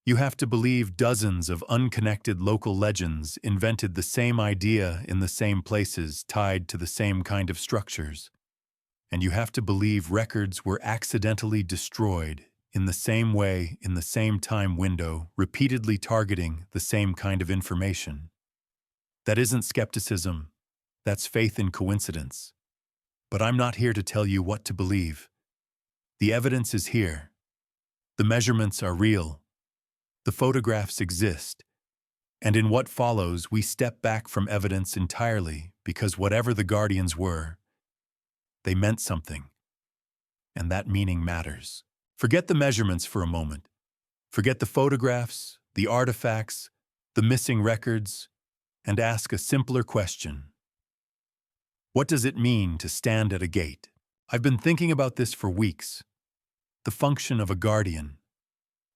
You have to believe dozens of unconnected local legends invented the same idea in the same places tied to the same kind of structures. And you have to believe records were accidentally destroyed in the same way in the same time window, repeatedly targeting the same kind of information. That isn't skepticism, that's faith in coincidence. But I'm not here to tell you what to believe. The evidence is here. The measurements are real. The photographs exist. And in what follows, we step back from evidence entirely because whatever the guardians were, they meant something. And that meaning matters. Forget the measurements for a moment. Forget the photographs, the artifacts, the missing records, and ask a simpler question. What does it mean to stand at a gate? I've been thinking about this for weeks. The function of a guardian.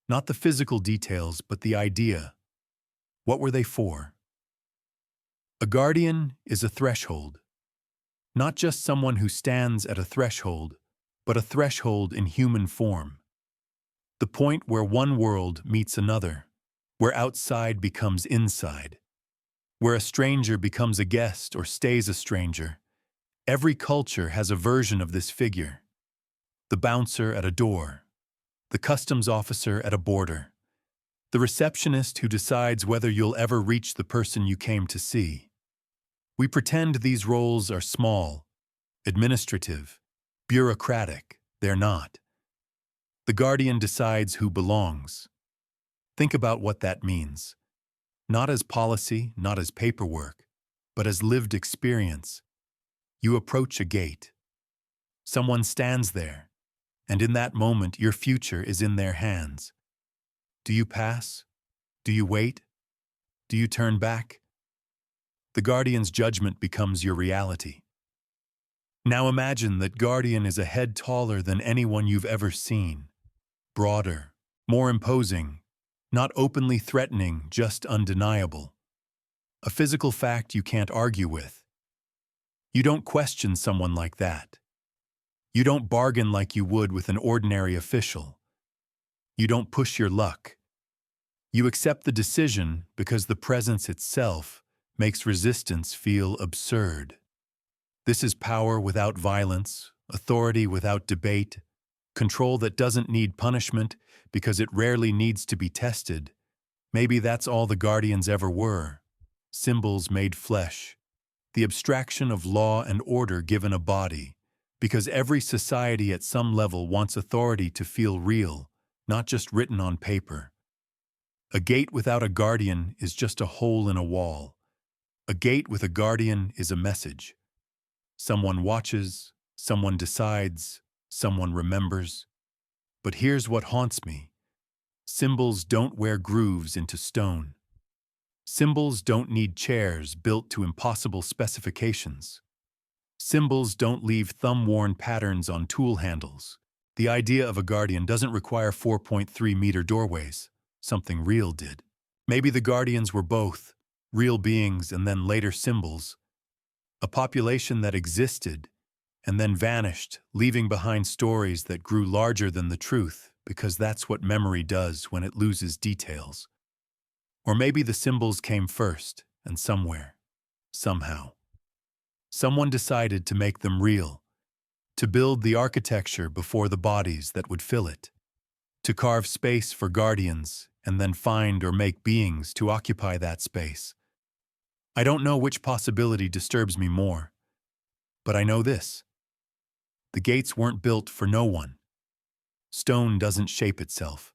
Not the physical details, but the idea. What were they for? A guardian is a threshold. Not just someone who stands at a threshold, but a threshold in human form. The point where one world meets another, where outside becomes inside, where a stranger becomes a guest or stays a stranger. Every culture has a version of this figure. The bouncer at a door, the customs officer at a border, the receptionist who decides whether you'll ever reach the person you came to see. We pretend these roles are small, administrative, bureaucratic. They're not. The guardian decides who belongs. Think about what that means. Not as policy, not as paperwork, but as lived experience. You approach a gate. Someone stands there, and in that moment your future is in their hands. Do you pass? Do you wait? Do you turn back? The guardian's judgment becomes your reality. Now imagine that guardian is a head taller than anyone you've ever seen. Broader, more imposing, not openly threatening, just undeniable. A physical fact you can't argue with. You don't question someone like that. You don't bargain like you would with an ordinary official. You don't push your luck. You accept the decision because the presence itself makes resistance feel absurd. This is power without violence, authority without debate, control that doesn't need punishment because it rarely needs to be tested. Maybe that's all the guardians ever were. Symbols made flesh. The abstraction of law and order given a body, because every society at some level wants authority to feel real, not just written on paper. A gate without a guardian is just a hole in a wall. A gate with a guardian is a message. Someone watches, someone decides, someone remembers. But here's what haunts me. Symbols don't wear grooves into stone. Symbols don't need chairs built to impossible specifications. Symbols don't leave thumb-worn patterns on tool handles. The idea of a guardian doesn't require 4.3-meter doorways. Something real did. Maybe the guardians were both, real beings and then later symbols. A population that existed and then vanished, leaving behind stories that grew larger than the truth, because that's what memory does when it loses details. Or maybe the symbols came first, and somewhere, somehow, someone decided to make them real, to build the architecture before the bodies that would fill it, to carve space for guardians and then find or make beings to occupy that space. I don't know which possibility disturbs me more, but I know this. The gates weren't built for no one. Stone doesn't shape itself.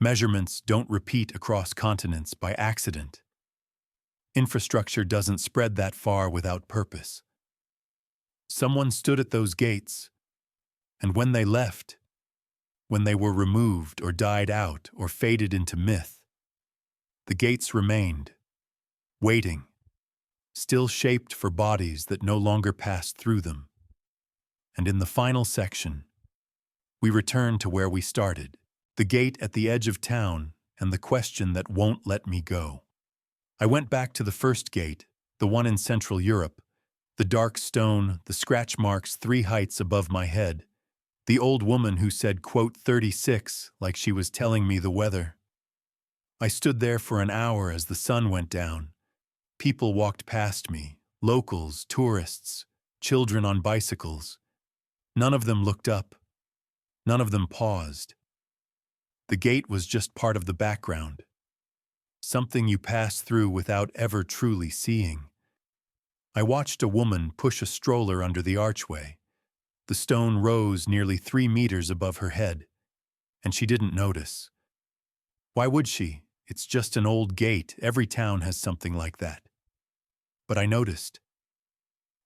Measurements don't repeat across continents by accident. Infrastructure doesn't spread that far without purpose. Someone stood at those gates, and when they left, when they were removed or died out or faded into myth, the gates remained, waiting, still shaped for bodies that no longer passed through them. And in the final section, we return to where we started, the gate at the edge of town and the question that won't let me go. I went back to the first gate, the one in Central Europe, the dark stone, the scratch marks 3 heights above my head, the old woman who said, quote, 36, like she was telling me the weather. I stood there for an hour as the sun went down. People walked past me, locals, tourists, children on bicycles. None of them looked up. None of them paused. The gate was just part of the background, something you pass through without ever truly seeing. I watched a woman push a stroller under the archway. The stone rose nearly 3 meters above her head, and she didn't notice. Why would she? It's just an old gate. Every town has something like that. But I noticed.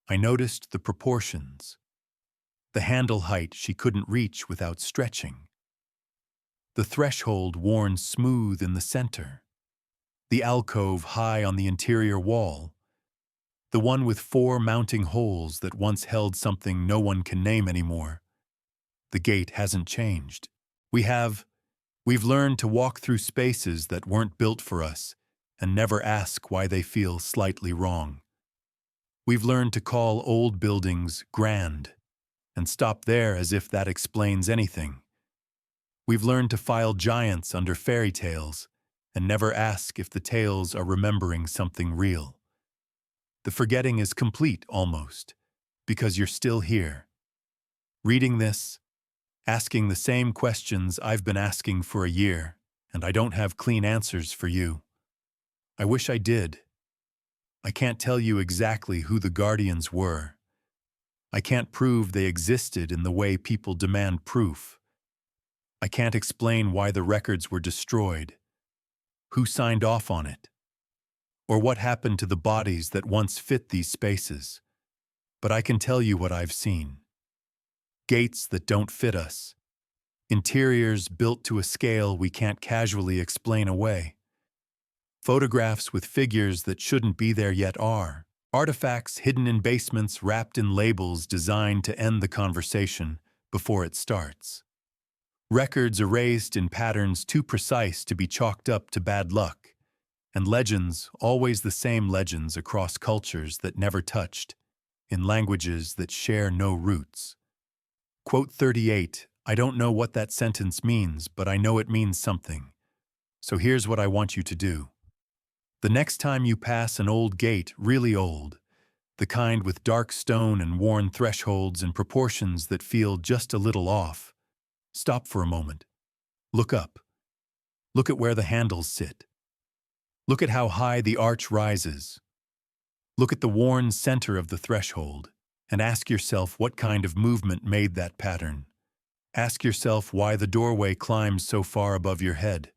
I noticed the proportions. The handle height she couldn't reach without stretching. The threshold worn smooth in the center. The alcove high on the interior wall. The one with 4 mounting holes that once held something no one can name anymore. The gate hasn't changed. We've learned to walk through spaces that weren't built for us and never ask why they feel slightly wrong. We've learned to call old buildings grand and stop there as if that explains anything. We've learned to file giants under fairy tales and never ask if the tales are remembering something real. The forgetting is complete, almost, because you're still here. Reading this, asking the same questions I've been asking for a year, and I don't have clean answers for you. I wish I did. I can't tell you exactly who the guardians were. I can't prove they existed in the way people demand proof. I can't explain why the records were destroyed, who signed off on it, or what happened to the bodies that once fit these spaces. But I can tell you what I've seen. Gates that don't fit us. Interiors built to a scale we can't casually explain away. Photographs with figures that shouldn't be there yet are. Artifacts hidden in basements wrapped in labels designed to end the conversation before it starts. Records erased in patterns too precise to be chalked up to bad luck. And legends, always the same legends across cultures that never touched, in languages that share no roots. Quote 38, I don't know what that sentence means, but I know it means something. So here's what I want you to do. The next time you pass an old gate, really old, the kind with dark stone and worn thresholds and proportions that feel just a little off, stop for a moment. Look up. Look at where the handles sit. Look at how high the arch rises. Look at the worn center of the threshold, and ask yourself what kind of movement made that pattern. Ask yourself why the doorway climbs so far above your head.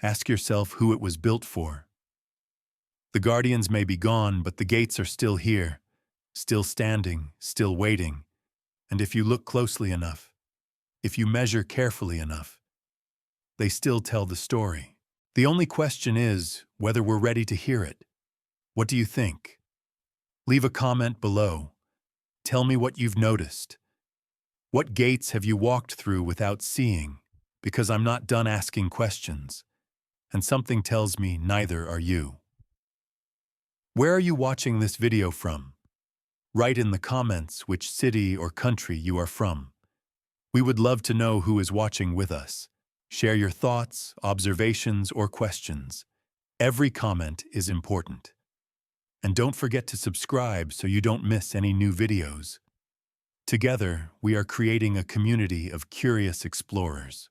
Ask yourself who it was built for. The guardians may be gone, but the gates are still here, still standing, still waiting. And if you look closely enough, if you measure carefully enough, they still tell the story. The only question is whether we're ready to hear it. What do you think? Leave a comment below. Tell me what you've noticed. What gates have you walked through without seeing? Because I'm not done asking questions, and something tells me neither are you. Where are you watching this video from? Write in the comments which city or country you are from. We would love to know who is watching with us. Share your thoughts, observations, or questions. Every comment is important. And don't forget to subscribe so you don't miss any new videos. Together, we are creating a community of curious explorers.